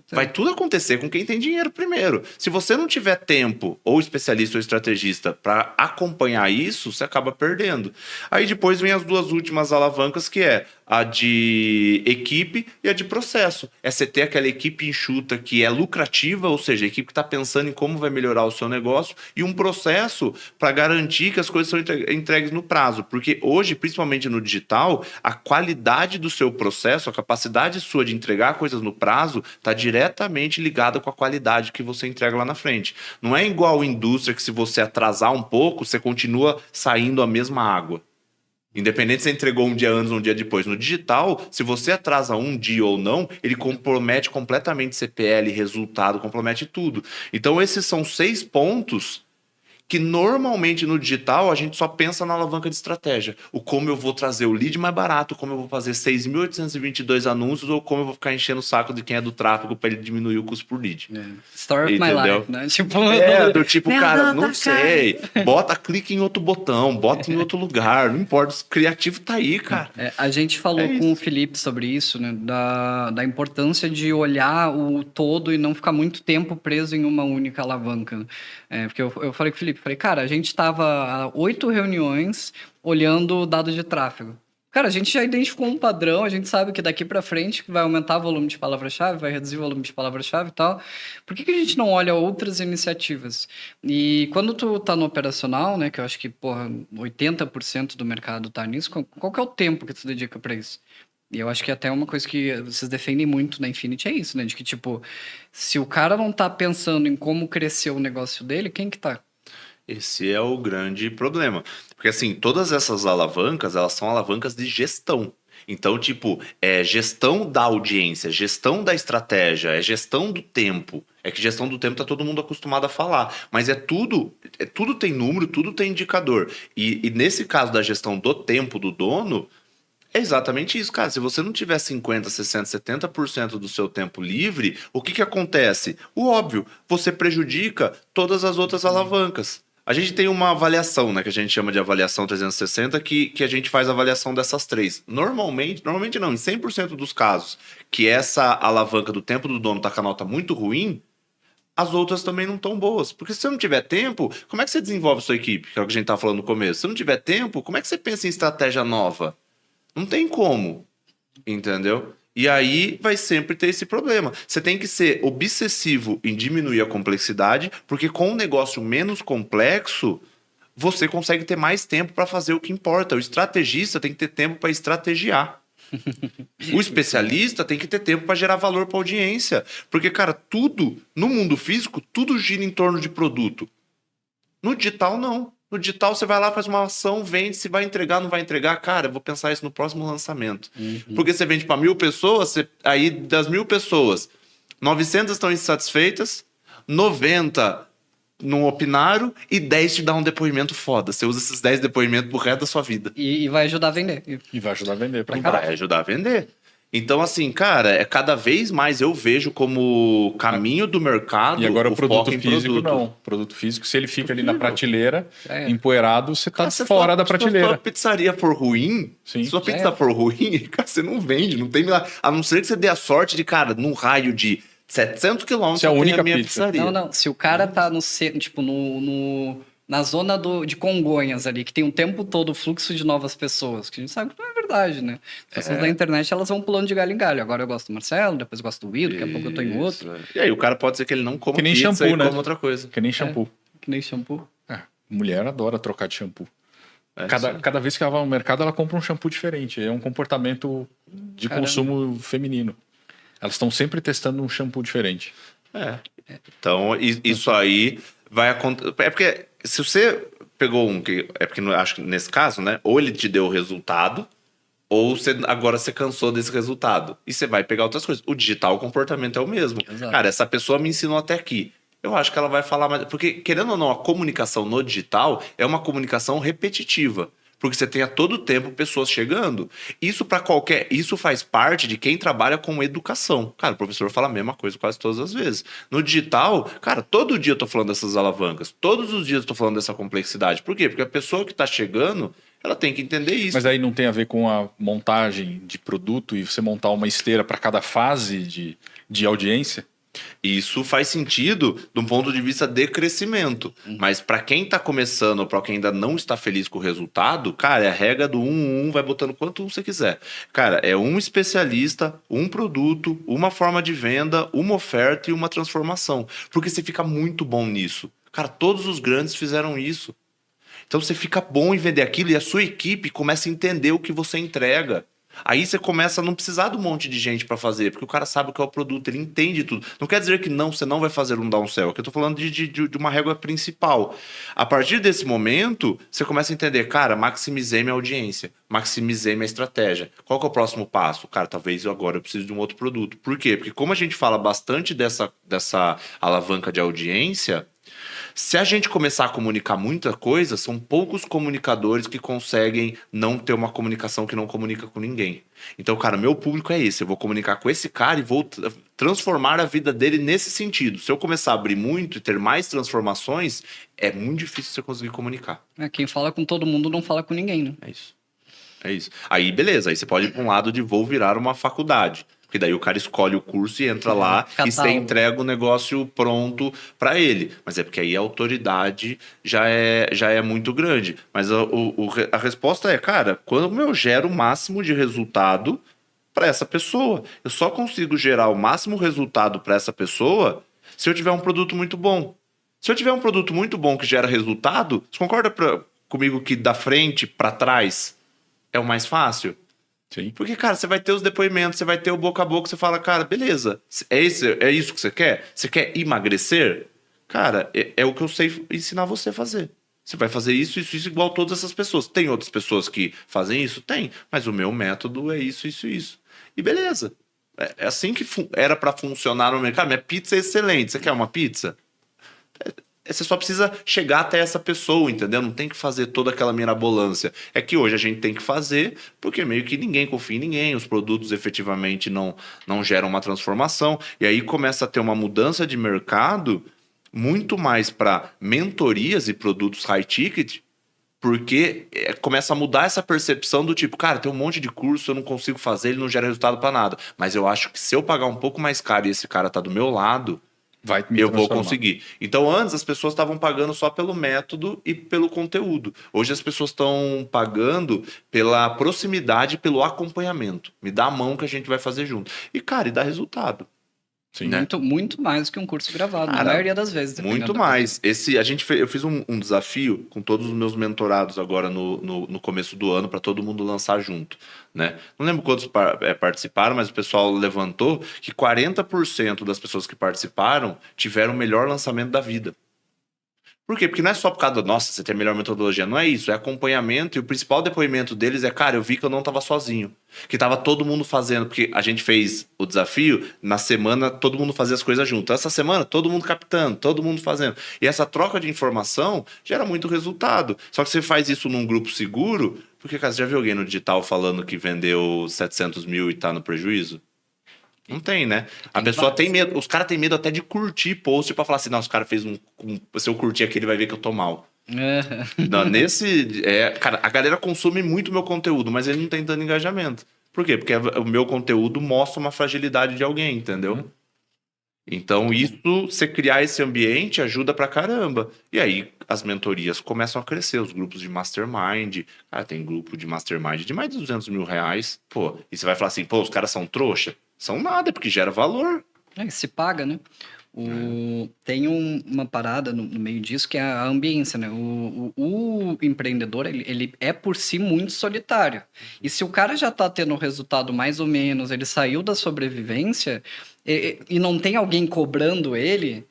Vai tudo acontecer com quem tem dinheiro primeiro. Se você não tiver tempo, ou especialista ou estrategista, para acompanhar isso, você acaba perdendo. Aí depois vem as duas últimas alavancas, que é a de equipe e a de processo. É você ter aquela equipe enxuta que é lucrativa, ou seja, a equipe que está pensando em como vai melhorar o seu negócio, e um processo para garantir que as coisas são entregues no prazo. Porque hoje, principalmente no digital, a qualidade do seu processo, a capacidade sua de entregar coisas no prazo, está diretamente ligada com a qualidade que você entrega lá na frente. Não é igual a indústria que, se você atrasar um pouco, você continua saindo a mesma água. Independente se você entregou um dia antes ou um dia depois. No digital, se você atrasa um dia ou não, ele compromete completamente CPL, resultado, compromete tudo. Então, esses são 6 pontos que normalmente no digital a gente só pensa na alavanca de estratégia. O como eu vou trazer o lead mais barato, como eu vou fazer 6.822 anúncios, ou como eu vou ficar enchendo o saco de quem é do tráfego para ele diminuir o custo por lead. Story of my life, né? Tipo, do tipo, cara, não sei. Clica em outro botão, bota em outro lugar, não importa, o criativo tá aí, cara. A gente falou com o Felipe sobre isso, né? Da importância de olhar o todo e não ficar muito tempo preso em uma única alavanca. Porque eu falei com o Felipe, cara, a gente estava a 8 reuniões olhando dados de tráfego. Cara, a gente já identificou um padrão, a gente sabe que daqui para frente vai aumentar o volume de palavra-chave, vai reduzir o volume de palavra-chave e tal. Por que a gente não olha outras iniciativas? E quando tu tá no operacional, né, que eu acho que, 80% do mercado tá nisso, qual que é o tempo que tu dedica para isso? E eu acho que até uma coisa que vocês defendem muito na Infinity é isso, né? De que, tipo, se o cara não tá pensando em como crescer o negócio dele, quem que tá? Esse é o grande problema. Porque, assim, todas essas alavancas, elas são alavancas de gestão. Então, tipo, é gestão da audiência, gestão da estratégia, é gestão do tempo. É que gestão do tempo tá todo mundo acostumado a falar. Mas tudo tem número, tudo tem indicador. E nesse caso da gestão do tempo do dono, é exatamente isso, cara. Se você não tiver 50, 60, 70% do seu tempo livre, o que acontece? O óbvio, você prejudica todas as outras alavancas. A gente tem uma avaliação, né, que a gente chama de avaliação 360, que a gente faz a avaliação dessas três. Normalmente não, em 100% dos casos, que essa alavanca do tempo do dono tá com a nota muito ruim, as outras também não estão boas. Porque se você não tiver tempo, como é que você desenvolve sua equipe? Que é o que a gente tá falando no começo. Se você não tiver tempo, como é que você pensa em estratégia nova? Não tem como, entendeu? E aí vai sempre ter esse problema. Você tem que ser obsessivo em diminuir a complexidade, porque com um negócio menos complexo, você consegue ter mais tempo para fazer o que importa. O estrategista tem que ter tempo para estrategiar. O especialista tem que ter tempo para gerar valor para a audiência. Porque, cara, tudo, no mundo físico, tudo gira em torno de produto. No digital, não. No digital, você vai lá, faz uma ação, vende, se vai entregar, não vai entregar. Cara, eu vou pensar isso no próximo lançamento. Porque você vende para 1.000 pessoas, aí das 1.000 pessoas, 900 estão insatisfeitas, 90 não opinaram e 10 te dão um depoimento foda. Você usa esses 10 depoimentos pro resto da sua vida. E vai ajudar a vender. E vai ajudar a vender. Vai ajudar a vender. Então, assim, cara, cada vez mais eu vejo como caminho do mercado. E agora o produto foco em físico produto. não. O produto físico, se ele fica ali na prateleira, empoeirado, você tá Se fora da Se a prateleira. sua pizzaria for ruim, Sim. se sua pizza for ruim, cara, você não vende, não tem milagre. A não ser que você dê a sorte de, cara, num raio de 700 quilômetros, Se é a única a minha pizza. pizzaria. Não. Se o cara tá na zona de Congonhas ali, que tem o tempo todo o fluxo de novas pessoas, que a gente sabe que não é verdade, né? As pessoas da internet, elas vão pulando de galho em galho. Agora eu gosto do Marcelo, depois eu gosto do Will, daqui a pouco eu tô em outro. E aí o cara pode ser que ele não coma Que nem pizza shampoo, e né? coma outra coisa. Que nem shampoo. Que nem shampoo. Mulher adora trocar de shampoo. É, Cada vez que ela vai no mercado, ela compra um shampoo diferente. É um comportamento de consumo feminino. Elas estão sempre testando um shampoo diferente. Então, isso aí vai acontecer. É porque se você pegou é porque acho que nesse caso, né? Ou ele te deu o resultado, ou agora você cansou desse resultado. E você vai pegar outras coisas. O digital, o comportamento é o mesmo. Exato. Cara, essa pessoa me ensinou até aqui. Eu acho que ela vai falar mais. Porque, querendo ou não, a comunicação no digital é uma comunicação repetitiva. Porque você tem a todo tempo pessoas chegando. Isso faz parte de quem trabalha com educação. Cara, o professor fala a mesma coisa quase todas as vezes. No digital, cara, todo dia eu tô falando dessas alavancas. Todos os dias eu tô falando dessa complexidade. Por quê? Porque a pessoa que tá chegando, ela tem que entender isso. Mas aí não tem a ver com a montagem de produto e você montar uma esteira para cada fase de audiência? Isso faz sentido de um ponto de vista de crescimento. Mas para quem está começando ou para quem ainda não está feliz com o resultado, cara, é a regra do 1, vai botando quanto você quiser. Cara, é um especialista, um produto, uma forma de venda, uma oferta e uma transformação. Porque você fica muito bom nisso. Cara, todos os grandes fizeram isso. Então você fica bom em vender aquilo e a sua equipe começa a entender o que você entrega. Aí você começa a não precisar de um monte de gente para fazer, porque o cara sabe o que é o produto, ele entende tudo. Não quer dizer que você não vai fazer um downsell, aqui eu tô falando de uma régua principal. A partir desse momento, você começa a entender, cara, maximizei minha audiência, maximizei minha estratégia. Qual que é o próximo passo? Cara, talvez agora eu preciso de um outro produto. Por quê? Porque como a gente fala bastante dessa alavanca de audiência, se a gente começar a comunicar muita coisa, são poucos comunicadores que conseguem não ter uma comunicação que não comunica com ninguém. Então, cara, meu público é esse. Eu vou comunicar com esse cara e vou transformar a vida dele nesse sentido. Se eu começar a abrir muito e ter mais transformações, é muito difícil você conseguir comunicar. Quem fala com todo mundo não fala com ninguém, né? É isso. É isso. Aí, beleza. Aí você pode ir para um lado de vou virar uma faculdade. Porque daí o cara escolhe o curso e entra lá e você entrega o negócio pronto para ele. Mas é porque aí a autoridade já é muito grande. Mas a resposta é, cara, quando eu gero o máximo de resultado para essa pessoa. Eu só consigo gerar o máximo resultado para essa pessoa se eu tiver um produto muito bom. Se eu tiver um produto muito bom que gera resultado, você concorda comigo que da frente para trás é o mais fácil? Sim. Porque, cara, você vai ter os depoimentos, você vai ter o boca a boca, você fala, cara, beleza, é isso que você quer? Você quer emagrecer? Cara, é o que eu sei ensinar você a fazer. Você vai fazer isso igual todas essas pessoas. Tem outras pessoas que fazem isso? Tem. Mas o meu método é isso. E beleza. É assim que era para funcionar no mercado. Minha pizza é excelente. Você quer uma pizza? Você só precisa chegar até essa pessoa, entendeu? Não tem que fazer toda aquela mirabolância. É que hoje a gente tem que fazer, porque meio que ninguém confia em ninguém, os produtos efetivamente não geram uma transformação. E aí começa a ter uma mudança de mercado muito mais para mentorias e produtos high ticket, porque começa a mudar essa percepção do tipo, cara, tem um monte de curso, eu não consigo fazer, ele não gera resultado para nada. Mas eu acho que se eu pagar um pouco mais caro e esse cara tá do meu lado, eu vou conseguir. Então, antes as pessoas estavam pagando só pelo método e pelo conteúdo. Hoje as pessoas estão pagando pela proximidade, pelo acompanhamento. Me dá a mão que a gente vai fazer junto. E, cara, e dá resultado. Sim. Né? Muito mais que um curso gravado, Cara, na maioria das vezes. Muito mais. Eu fiz um desafio com todos os meus mentorados agora no começo do ano para todo mundo lançar junto. Né? Não lembro quantos participaram, mas o pessoal levantou que 40% das pessoas que participaram tiveram o melhor lançamento da vida. Por quê? Porque não é só por causa do, nossa, você tem a melhor metodologia. Não é isso, é acompanhamento. E o principal depoimento deles é, cara, eu vi que eu não estava sozinho. Que estava todo mundo fazendo. Porque a gente fez o desafio, na semana todo mundo fazia as coisas junto. Essa semana, todo mundo captando, todo mundo fazendo. E essa troca de informação gera muito resultado. Só que você faz isso num grupo seguro, porque, cara, você já viu alguém no digital falando que vendeu 700 mil e está no prejuízo? Não tem, né? A pessoa tem medo. Os caras têm medo até de curtir post pra falar assim, não, se o cara fez se eu curtir aqui, ele vai ver que eu tô mal. Não, cara, a galera consome muito meu conteúdo, mas ele não tem tanto engajamento. Por quê? Porque o meu conteúdo mostra uma fragilidade de alguém, entendeu? Então, isso, você criar esse ambiente ajuda pra caramba. E aí, as mentorias começam a crescer, os grupos de mastermind. Cara, tem grupo de mastermind de mais de 200 mil reais. Pô, e você vai falar assim, pô, os caras são trouxa? São nada, porque gera valor. Se paga, né? Tem uma parada no meio disso que é a ambiência, né? O empreendedor, ele é por si muito solitário. E se o cara já tá tendo um resultado mais ou menos, ele saiu da sobrevivência e não tem alguém cobrando ele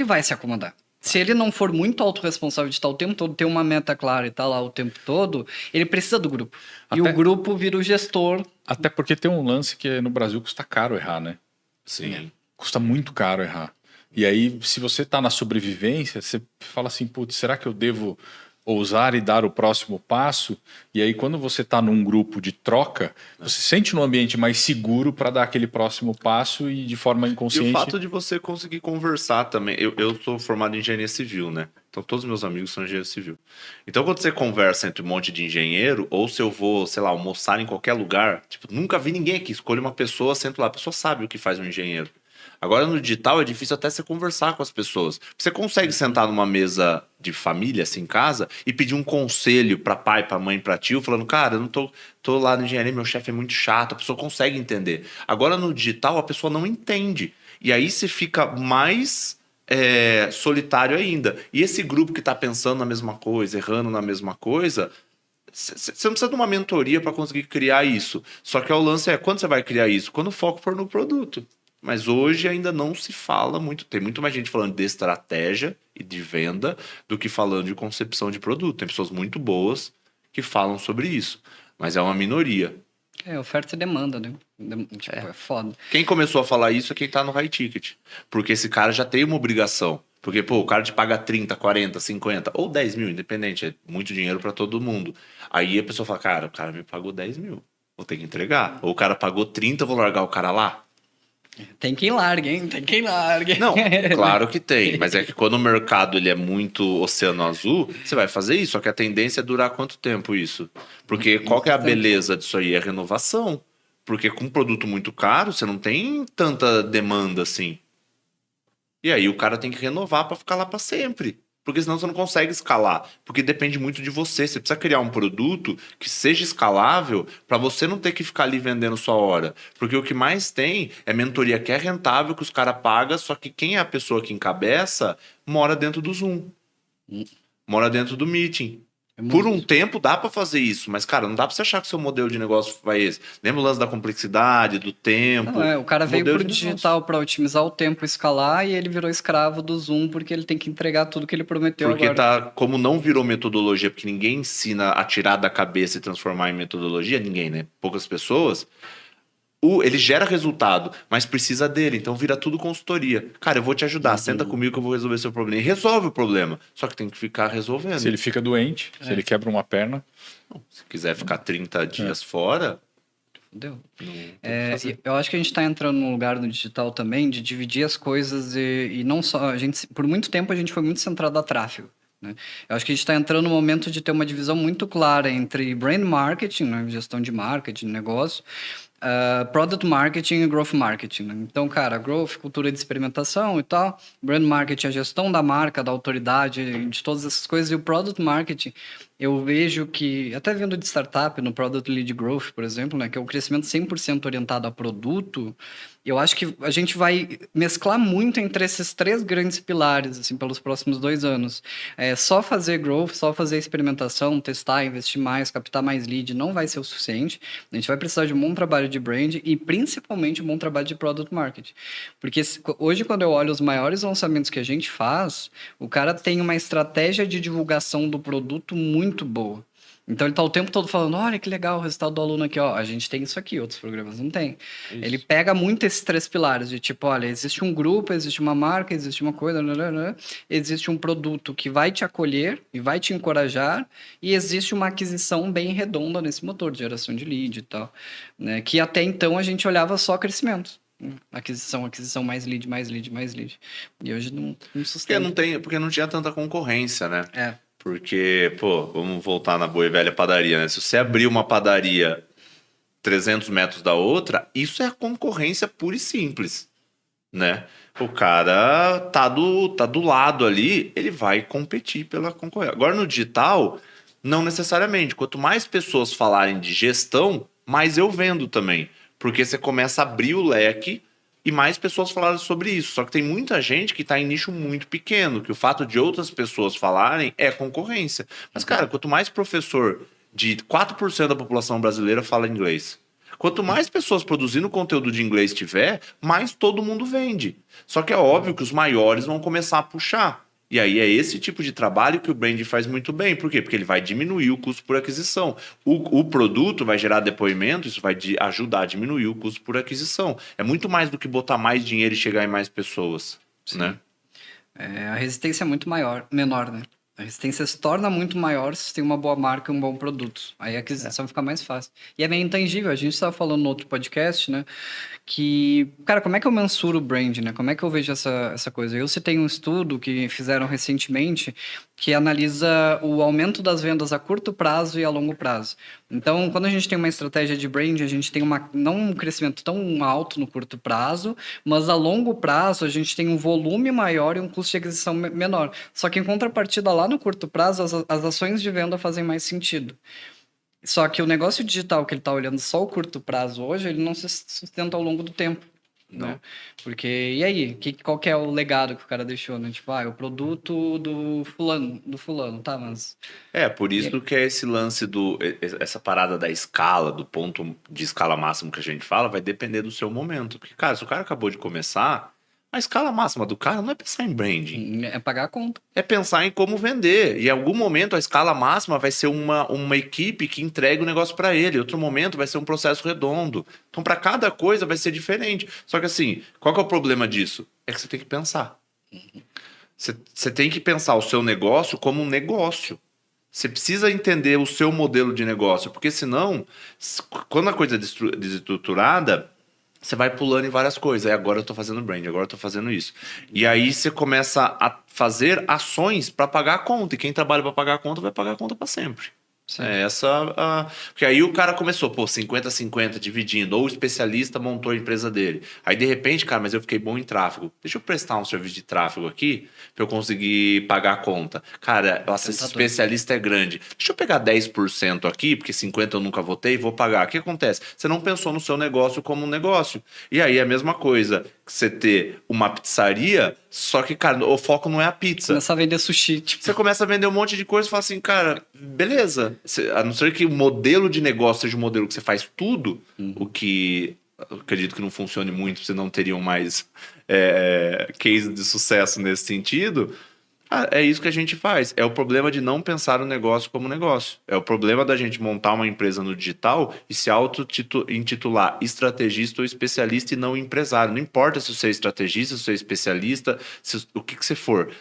vai se acomodar. Se ele não for muito autorresponsável de estar o tempo todo, ter uma meta clara e estar lá o tempo todo, ele precisa do grupo. E o grupo vira o gestor. Até porque tem um lance que no Brasil custa caro errar, né? Sim. Custa muito caro errar. E aí, se você está na sobrevivência, você fala assim, putz, será que eu devo ousar e dar o próximo passo? E aí, quando você está num grupo de troca, você se sente num ambiente mais seguro para dar aquele próximo passo e de forma inconsciente... E o fato de você conseguir conversar também... Eu sou formado em engenharia civil, né? Então, todos os meus amigos são engenheiros civil. Então, quando você conversa entre um monte de engenheiro, ou se eu vou, sei lá, almoçar em qualquer lugar, tipo, nunca vi ninguém aqui, escolhe uma pessoa, sento lá, a pessoa sabe o que faz um engenheiro. Agora, no digital, é difícil até você conversar com as pessoas. Você consegue sentar numa mesa de família, assim, em casa, e pedir um conselho para pai, para mãe, para tio, falando, cara, eu não tô lá na engenharia, meu chefe é muito chato, a pessoa consegue entender. Agora, no digital, a pessoa não entende. E aí você fica mais solitário ainda. E esse grupo que tá pensando na mesma coisa, errando na mesma coisa... Você não precisa de uma mentoria para conseguir criar isso. Só que o lance quando você vai criar isso? Quando o foco for no produto. Mas hoje ainda não se fala muito. Tem muito mais gente falando de estratégia e de venda do que falando de concepção de produto. Tem pessoas muito boas que falam sobre isso. Mas é uma minoria. Oferta e demanda, né? É foda. Quem começou a falar isso é quem tá no high ticket. Porque esse cara já tem uma obrigação. Porque, pô, o cara te paga 30, 40, 50 ou 10 mil, independente. É muito dinheiro para todo mundo. Aí a pessoa fala, cara, o cara me pagou 10 mil. Vou ter que entregar. Ou o cara pagou 30, vou largar o cara lá. Tem quem largue, hein? Tem quem largue. Não, claro que tem. Mas é que quando o mercado ele é muito oceano azul, você vai fazer isso. Só que a tendência é durar quanto tempo isso? Porque qual que é a beleza disso aí? É renovação. Porque com um produto muito caro, você não tem tanta demanda assim. E aí o cara tem que renovar para ficar lá para sempre. Porque senão você não consegue escalar. Porque depende muito de você. Você precisa criar um produto que seja escalável para você não ter que ficar ali vendendo sua hora. Porque o que mais tem é mentoria que é rentável, que os caras pagam, só que quem é a pessoa que encabeça mora dentro do Zoom. Mora dentro do Meeting. Por um tempo dá para fazer isso, mas, cara, não dá para você achar que seu modelo de negócio vai esse. Lembra o lance da complexidade, do tempo? Não, o cara veio modelo pro de digital para otimizar o tempo, escalar, e ele virou escravo do Zoom porque ele tem que entregar tudo que ele prometeu Porque agora. como não virou metodologia, porque ninguém ensina a tirar da cabeça e transformar em metodologia, ninguém, né? Poucas pessoas. Ele gera resultado, mas precisa dele, então vira tudo consultoria. Cara, eu vou te ajudar, senta comigo que eu vou resolver seu problema. E resolve o problema, só que tem que ficar resolvendo. Se ele fica doente, se ele quebra uma perna. Se quiser ficar 30 dias fora, Entendeu? não tem o que fazer. Eu acho que a gente está entrando num lugar no digital também de dividir as coisas e não só. Por muito tempo a gente foi muito centrado a tráfego. Né? Eu acho que a gente está entrando no momento de ter uma divisão muito clara entre brand marketing, né? Gestão de marketing, negócio, product marketing e growth marketing. Né? Então, cara, growth, cultura de experimentação e tal, brand marketing, a gestão da marca, da autoridade, de todas essas coisas, e o product marketing, eu vejo que, até vindo de startup, no Product Lead Growth, por exemplo, né, que é um crescimento 100% orientado a produto, eu acho que a gente vai mesclar muito entre esses 3 grandes pilares, assim, pelos próximos 2 anos. Só fazer growth, só fazer experimentação, testar, investir mais, captar mais lead, não vai ser o suficiente. A gente vai precisar de um bom trabalho de brand e, principalmente, um bom trabalho de product marketing. Porque hoje, quando eu olho os maiores lançamentos que a gente faz, o cara tem uma estratégia de divulgação do produto muito boa. Então, ele está o tempo todo falando, olha que legal o resultado do aluno aqui, ó, a gente tem isso aqui, outros programas não tem. Isso. Ele pega muito esses 3 pilares, de tipo, olha, existe um grupo, existe uma marca, existe uma coisa, existe um produto que vai te acolher e vai te encorajar, e existe uma aquisição bem redonda nesse motor de geração de lead e tal, né? Que até então a gente olhava só crescimento. Aquisição, mais lead, mais lead, mais lead. E hoje não sustenta. Porque não tinha tanta concorrência, né? É. Porque, pô, vamos voltar na boa e velha padaria, né? Se você abrir uma padaria 300 metros da outra, isso é concorrência pura e simples, né? O cara tá do lado ali, ele vai competir pela concorrência. Agora, no digital, não necessariamente. Quanto mais pessoas falarem de gestão, mais eu vendo também. Porque você começa a abrir o leque e mais pessoas falaram sobre isso. Só que tem muita gente que está em nicho muito pequeno, que o fato de outras pessoas falarem é concorrência. Mas, cara, quanto mais professor de 4% da população brasileira fala inglês, quanto mais pessoas produzindo conteúdo de inglês tiver, mais todo mundo vende. Só que é óbvio que os maiores vão começar a puxar. E aí é esse tipo de trabalho que o brand faz muito bem. Por quê? Porque ele vai diminuir o custo por aquisição. O produto vai gerar depoimento, isso vai ajudar a diminuir o custo por aquisição. É muito mais do que botar mais dinheiro e chegar em mais pessoas. Sim. Né? A resistência é muito menor, né? A resistência se torna muito maior se tem uma boa marca e um bom produto. Aí a aquisição fica mais fácil. E é meio intangível. A gente estava falando no outro podcast, né? Que, cara, como é que eu mensuro o brand, né? Como é que eu vejo essa coisa? Eu citei um estudo que fizeram recentemente que analisa o aumento das vendas a curto prazo e a longo prazo. Então, quando a gente tem uma estratégia de brand, a gente tem não um crescimento tão alto no curto prazo, mas a longo prazo a gente tem um volume maior e um custo de aquisição menor. Só que em contrapartida, lá no curto prazo, as ações de venda fazem mais sentido. Só que o negócio digital que ele está olhando só o curto prazo hoje, ele não se sustenta ao longo do tempo. Não. Né? Porque, e aí? Qual que é o legado que o cara deixou? Né? Tipo, é o produto do fulano, tá? Mas... Por isso que é esse lance essa parada da escala, do ponto de escala máximo que a gente fala, vai depender do seu momento. Porque, cara, se o cara acabou de começar, a escala máxima do cara não é pensar em branding. É pagar a conta. É pensar em como vender. E em algum momento a escala máxima vai ser uma equipe que entrega o negócio para ele. Em outro momento vai ser um processo redondo. Então, para cada coisa vai ser diferente. Só que assim, qual que é o problema disso? É que você tem que pensar. Você tem que pensar o seu negócio como um negócio. Você precisa entender o seu modelo de negócio. Porque senão, quando a coisa é desestruturada, você vai pulando em várias coisas. Aí agora eu tô fazendo brand, agora eu tô fazendo isso. E aí você começa a fazer ações para pagar a conta. E quem trabalha para pagar a conta vai pagar a conta para sempre. Sim. Porque aí o cara começou, 50-50 dividindo, ou o especialista montou a empresa dele. Aí de repente, cara, mas eu fiquei bom em tráfego. Deixa eu prestar um serviço de tráfego aqui pra eu conseguir pagar a conta. Cara, esse especialista é grande. Deixa eu pegar 10% aqui, porque 50% eu nunca votei e vou pagar. O que acontece? Você não pensou no seu negócio como um negócio. E aí é a mesma coisa que você ter uma pizzaria, só que, cara, o foco não é a pizza. Começar a vender sushi. Tipo... Você começa a vender um monte de coisa e fala assim, cara, beleza. A não ser que o modelo de negócio seja um modelo que você faz tudo, o que eu acredito que não funcione muito, você não teriam mais case de sucesso nesse sentido. É isso que a gente faz. É o problema de não pensar o negócio como negócio. É o problema da gente montar uma empresa no digital e se auto-intitular estrategista ou especialista e não empresário. Não importa se você é estrategista, se você é especialista, o que você for.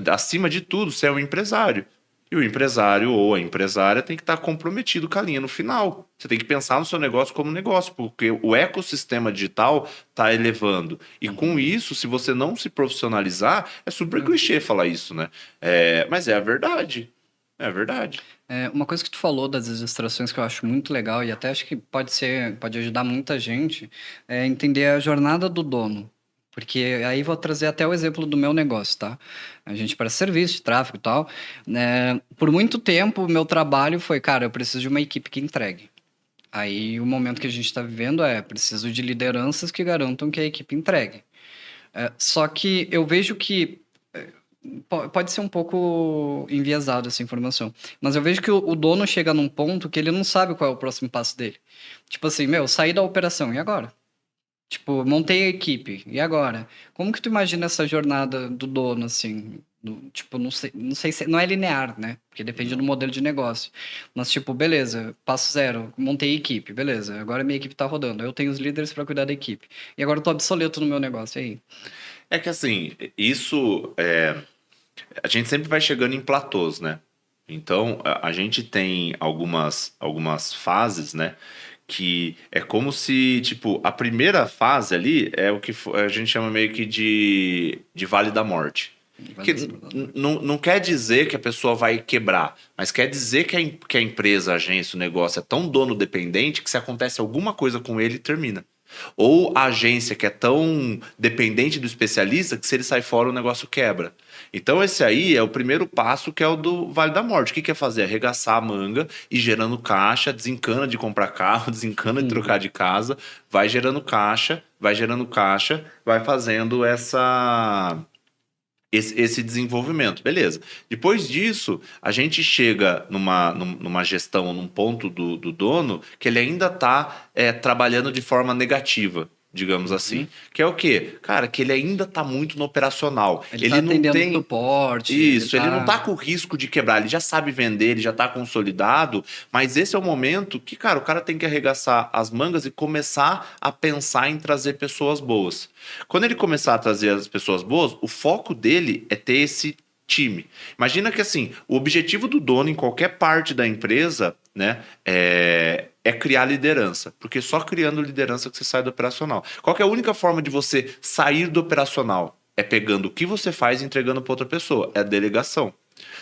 Acima de tudo, você é um empresário. E o empresário ou a empresária tem que estar comprometido com a linha no final. Você tem que pensar no seu negócio como negócio, porque o ecossistema digital está elevando. E com isso, se você não se profissionalizar, é super clichê falar isso, né? Mas é a verdade. É a verdade. Uma coisa que tu falou das distrações que eu acho muito legal e até acho que pode ajudar muita gente é entender a jornada do dono. Porque aí vou trazer até o exemplo do meu negócio, tá? A gente presta serviço de tráfego e tal, né? Por muito tempo, o meu trabalho foi, cara, eu preciso de uma equipe que entregue. Aí o momento que a gente está vivendo preciso de lideranças que garantam que a equipe entregue. Só que eu vejo que pode ser um pouco enviesado essa informação, mas eu vejo que o dono chega num ponto que ele não sabe qual é o próximo passo dele. Tipo assim, saí da operação, e agora? Tipo, montei a equipe, e agora? Como que tu imagina essa jornada do dono, assim? Tipo, não sei se... Não é linear, né? Porque depende do modelo de negócio. Mas, tipo, beleza, passo zero, montei a equipe, beleza. Agora minha equipe tá rodando, eu tenho os líderes para cuidar da equipe. E agora eu tô obsoleto no meu negócio, e aí? É que assim, isso... A gente sempre vai chegando em platôs, né? Então, a gente tem algumas fases, né? Que é como se, tipo, a primeira fase ali é o que a gente chama meio que de Vale da Morte. Que não quer dizer que a pessoa vai quebrar, mas quer dizer que a empresa, a agência, o negócio é tão dono dependente que se acontece alguma coisa com ele, termina. Ou a agência que é tão dependente do especialista que se ele sai fora o negócio quebra. Então esse aí é o primeiro passo, que é o do Vale da Morte. O que é fazer? Arregaçar a manga e gerando caixa, desencana de comprar carro, desencana de trocar de casa, vai gerando caixa, vai fazendo esse desenvolvimento. Beleza. Depois disso, a gente chega numa gestão, num ponto do dono, que ele ainda está trabalhando de forma negativa, digamos assim. Que é o quê? Cara, que ele ainda está muito no operacional. Ele tá não atendendo tem suporte. Isso, ele não está com risco de quebrar, ele já sabe vender, ele já está consolidado, mas esse é o momento que, cara, o cara tem que arregaçar as mangas e começar a pensar em trazer pessoas boas. Quando ele começar a trazer as pessoas boas, o foco dele é ter esse time. Imagina que, assim, o objetivo do dono em qualquer parte da empresa, né, é criar liderança, porque só criando liderança que você sai do operacional. Qual que é a única forma de você sair do operacional? É pegando o que você faz e entregando para outra pessoa. É a delegação.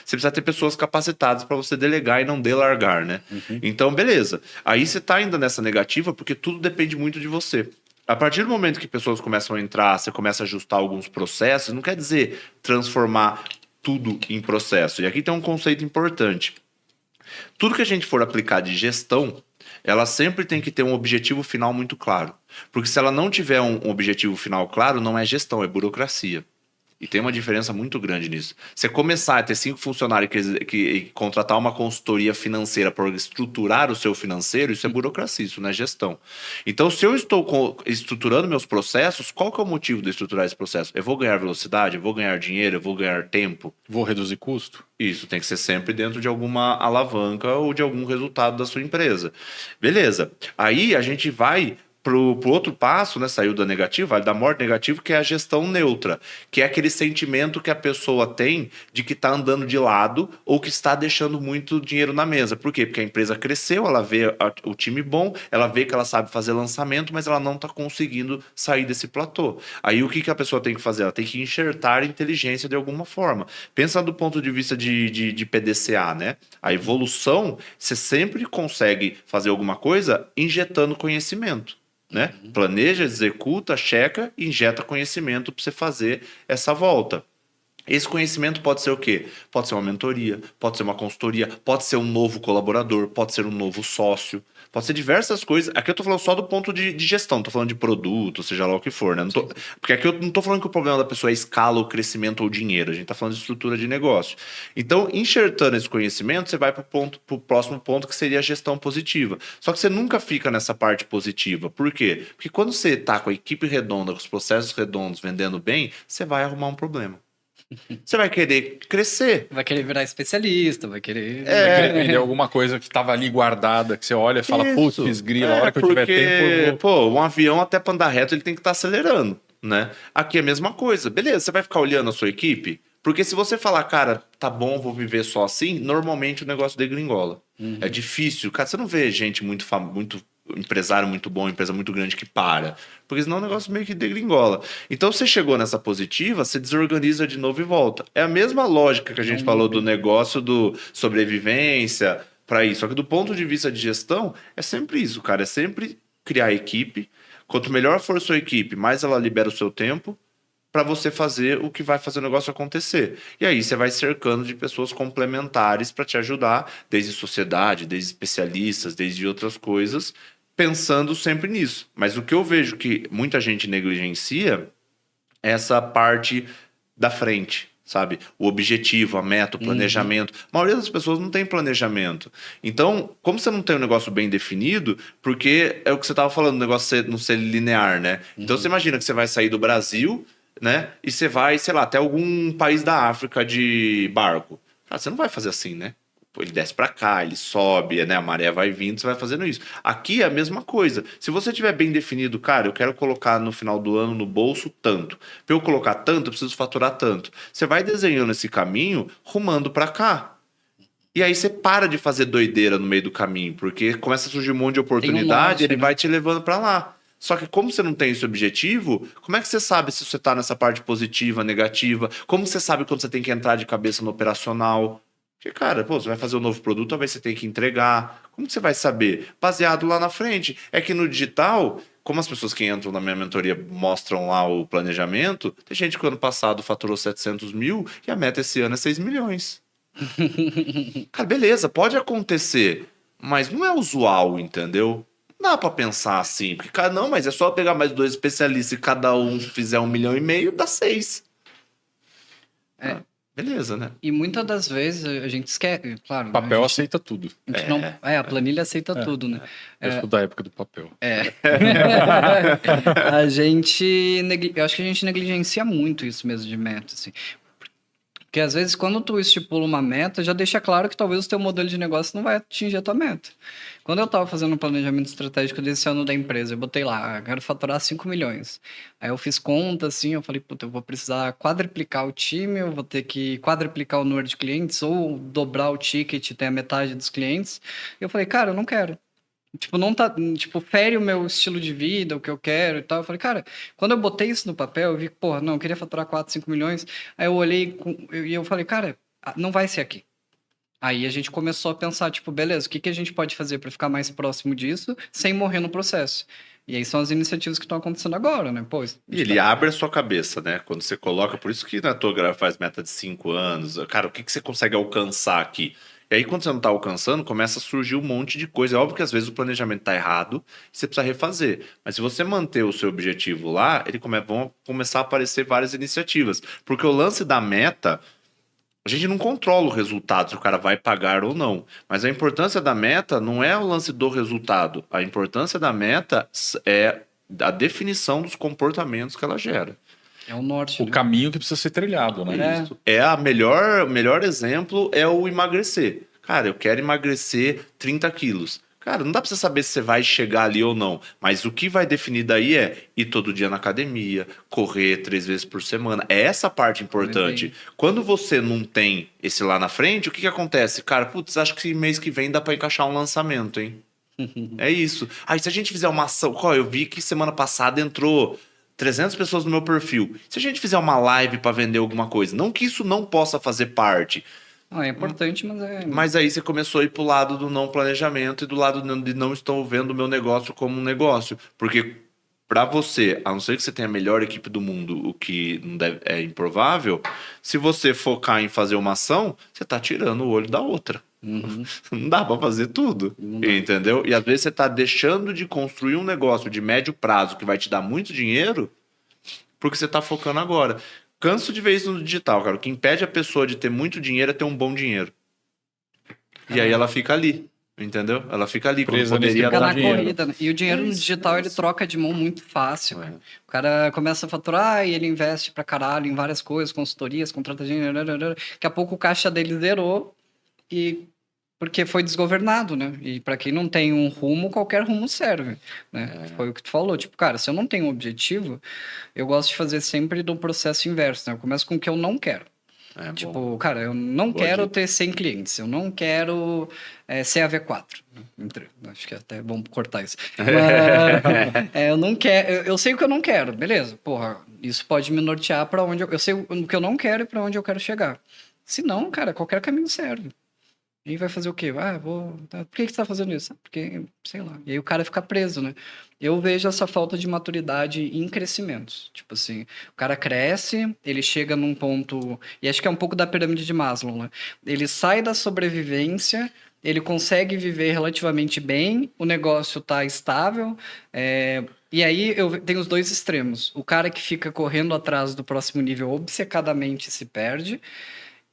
Você precisa ter pessoas capacitadas para você delegar e não delargar, né? Então, beleza. Aí você está ainda nessa negativa porque tudo depende muito de você. A partir do momento que pessoas começam a entrar, você começa a ajustar alguns processos, não quer dizer transformar tudo em processo. E aqui tem um conceito importante. Tudo que a gente for aplicar de gestão, ela sempre tem que ter um objetivo final muito claro. Porque se ela não tiver um objetivo final claro, não é gestão, é burocracia. E tem uma diferença muito grande nisso. Você começar a ter 5 funcionários que contratar uma consultoria financeira para estruturar o seu financeiro, isso é burocracia, isso não é gestão. Então, se eu estou estruturando meus processos, qual que é o motivo de estruturar esse processo? Eu vou ganhar velocidade, eu vou ganhar dinheiro, eu vou ganhar tempo. Vou reduzir custo? Isso tem que ser sempre dentro de alguma alavanca ou de algum resultado da sua empresa. Beleza. Aí a gente vai pro outro passo, né? Saiu da negativa, Vale da Morte negativo, que é a gestão neutra, que é aquele sentimento que a pessoa tem de que está andando de lado ou que está deixando muito dinheiro na mesa. Por quê? Porque a empresa cresceu, ela vê o time bom, ela vê que ela sabe fazer lançamento, mas ela não está conseguindo sair desse platô. Aí o que a pessoa tem que fazer? Ela tem que enxertar inteligência de alguma forma. Pensa do ponto de vista de PDCA, né? A evolução, você sempre consegue fazer alguma coisa injetando conhecimento. Né? Planeja, executa, checa e injeta conhecimento para você fazer essa volta. Esse conhecimento pode ser o quê? Pode ser uma mentoria, pode ser uma consultoria, pode ser um novo colaborador, pode ser um novo sócio, pode ser diversas coisas. Aqui eu tô falando só do ponto de gestão, tô falando de produto, seja lá o que for, né? Porque aqui eu não tô falando que o problema da pessoa é escala, ou crescimento ou dinheiro, a gente tá falando de estrutura de negócio. Então, enxertando esse pro próximo ponto, que seria a gestão positiva. Só que você nunca fica nessa parte positiva. Por quê? Porque quando você tá com a equipe redonda, com os processos redondos, vendendo bem, você vai arrumar um problema. Você vai querer crescer. Vai querer virar especialista, vai querer... Vai querer vender alguma coisa que estava ali guardada, que você olha e fala, putz, grila, a hora que eu tiver tempo... Pô, um avião até para andar reto, ele tem que estar acelerando, né? Aqui é a mesma coisa. Beleza, você vai ficar olhando a sua equipe? Porque se você falar, cara, tá bom, vou viver só assim, normalmente o negócio degringola. É difícil. Cara, você não vê gente muito empresário muito bom, empresa muito grande que para. Porque senão o negócio meio que degringola. Então você chegou nessa positiva, você desorganiza de novo e volta. É a mesma lógica que a gente falou do negócio do sobrevivência para isso. Só que do ponto de vista de gestão, é sempre isso, cara. É sempre criar equipe. Quanto melhor for a sua equipe, mais ela libera o seu tempo para você fazer o que vai fazer o negócio acontecer. E aí você vai cercando de pessoas complementares para te ajudar, desde sociedade, desde especialistas, desde outras coisas, pensando sempre nisso. Mas o que eu vejo que muita gente negligencia é essa parte da frente, sabe? O objetivo, a meta, o planejamento. A maioria das pessoas não tem planejamento. Então, como você não tem um negócio bem definido, porque é o que você estava falando, o negócio não ser linear, né? Então, você imagina que você vai sair do Brasil, né? E você vai, sei lá, até algum país da África de barco. Cara, você não vai fazer assim, né? Ele desce para cá, ele sobe, né? A maré vai vindo, você vai fazendo isso. Aqui é a mesma coisa. Se você tiver bem definido, cara, eu quero colocar no final do ano no bolso tanto. Para eu colocar tanto, eu preciso faturar tanto. Você vai desenhando esse caminho, rumando para cá. E aí você para de fazer doideira no meio do caminho, porque começa a surgir um monte de oportunidade, ele vai te levando para lá. Só que como você não tem esse objetivo, como é que você sabe se você está nessa parte positiva, negativa? Como você sabe quando você tem que entrar de cabeça no operacional? Porque, cara, pô, você vai fazer um novo produto, talvez você tenha que entregar. Como que você vai saber? Baseado lá na frente. É que no digital, como as pessoas que entram na minha mentoria mostram lá o planejamento, tem gente que ano passado faturou 700 mil e a meta esse ano é 6 milhões. Cara, beleza, pode acontecer, mas não é usual, entendeu? Não dá pra pensar assim, porque, cara, não, mas é só pegar mais 2 especialistas e cada um fizer 1,5 milhão, dá 6. Beleza, né? E muitas das vezes a gente esquece, claro. O papel a aceita tudo. a planilha aceita tudo, né? Eu sou da época do papel. Eu acho que a gente negligencia muito isso mesmo de meta, assim. Porque às vezes quando tu estipula uma meta, já deixa claro que talvez o teu modelo de negócio não vai atingir a tua meta. Quando eu estava fazendo um planejamento estratégico desse ano da empresa, eu botei lá, quero faturar 5 milhões. Aí eu fiz conta, assim, eu falei, puta, eu vou precisar quadriplicar o time, eu vou ter que quadriplicar o número de clientes, ou dobrar o ticket e ter a metade dos clientes. E eu falei, cara, eu não quero. Tipo, não tá, tipo, fere o meu estilo de vida, o que eu quero e tal. Eu falei, cara, quando eu botei isso no papel, eu vi que, porra, não, eu queria faturar 4, 5 milhões. Aí eu olhei e eu falei, cara, não vai ser aqui. Aí a gente começou a pensar, tipo, beleza, o que a gente pode fazer para ficar mais próximo disso sem morrer no processo? E aí são as iniciativas que estão acontecendo agora, né? Pô, e ele abre a sua cabeça, né? Quando você coloca, por isso que na tua grava faz meta de 5 anos. Cara, o que você consegue alcançar aqui? E aí, quando você não está alcançando, começa a surgir um monte de coisa. É óbvio que às vezes o planejamento está errado e você precisa refazer. Mas se você manter o seu objetivo lá, vão começar a aparecer várias iniciativas. Porque o lance da meta, a gente não controla o resultado, se o cara vai pagar ou não. Mas a importância da meta não é o lance do resultado. A importância da meta é a definição dos comportamentos que ela gera. É o norte. O caminho que precisa ser trilhado, né? Isso. O melhor exemplo é o emagrecer. Cara, eu quero emagrecer 30 quilos. Cara, não dá pra você saber se você vai chegar ali ou não. Mas o que vai definir daí é ir todo dia na academia, correr 3 vezes por semana. É essa parte importante. Quando você não tem esse lá na frente, o que acontece? Cara, putz, acho que mês que vem dá pra encaixar um lançamento, hein? É isso. Aí se a gente fizer uma ação... Eu vi que semana passada entrou 300 pessoas no meu perfil. Se a gente fizer uma live para vender alguma coisa, não que isso não possa fazer parte. Não, é importante, mas é... Mas aí você começou a ir pro lado do não planejamento e do lado de não estou vendo o meu negócio como um negócio. Porque para você, a não ser que você tenha a melhor equipe do mundo, o que não é improvável, se você focar em fazer uma ação, você tá tirando o olho da outra. Não dá para fazer tudo, entendeu? E às vezes você tá deixando de construir um negócio de médio prazo que vai te dar muito dinheiro porque você tá focando agora. Canso de ver isso no digital, cara. O que impede a pessoa de ter muito dinheiro é ter um bom dinheiro. E aí ela fica ali. Entendeu? Ela fica ali, quando Presa poderia Fica dar na dinheiro. corrida, né? E o dinheiro no digital, ele troca de mão muito fácil. Cara. O cara começa a faturar e ele investe pra caralho em várias coisas, consultorias, contrata dinheiro. Daqui a pouco o caixa dele zerou e porque foi desgovernado, né? E pra quem não tem um rumo, qualquer rumo serve, né? Foi o que tu falou. Tipo, cara, se eu não tenho um objetivo, eu gosto de fazer sempre do processo inverso, né? Eu começo com o que eu não quero. Tipo, bom. Cara, eu não Boa quero ter 100 clientes, eu não quero ser AV4. Acho que é até bom cortar isso. Mas, eu não quero, eu sei o que eu não quero, beleza. Porra, isso pode me nortear para onde eu sei o que eu não quero e para onde eu quero chegar. Se não, cara, qualquer caminho serve. E vai fazer o quê? Por que você tá fazendo isso? Porque, sei lá. E aí o cara fica preso, né? Eu vejo essa falta de maturidade em crescimentos. Tipo assim, o cara cresce, ele chega num ponto... E acho que é um pouco da pirâmide de Maslow, né? Ele sai da sobrevivência, ele consegue viver relativamente bem, o negócio tá estável, e aí eu tenho os dois extremos. O cara que fica correndo atrás do próximo nível obcecadamente se perde...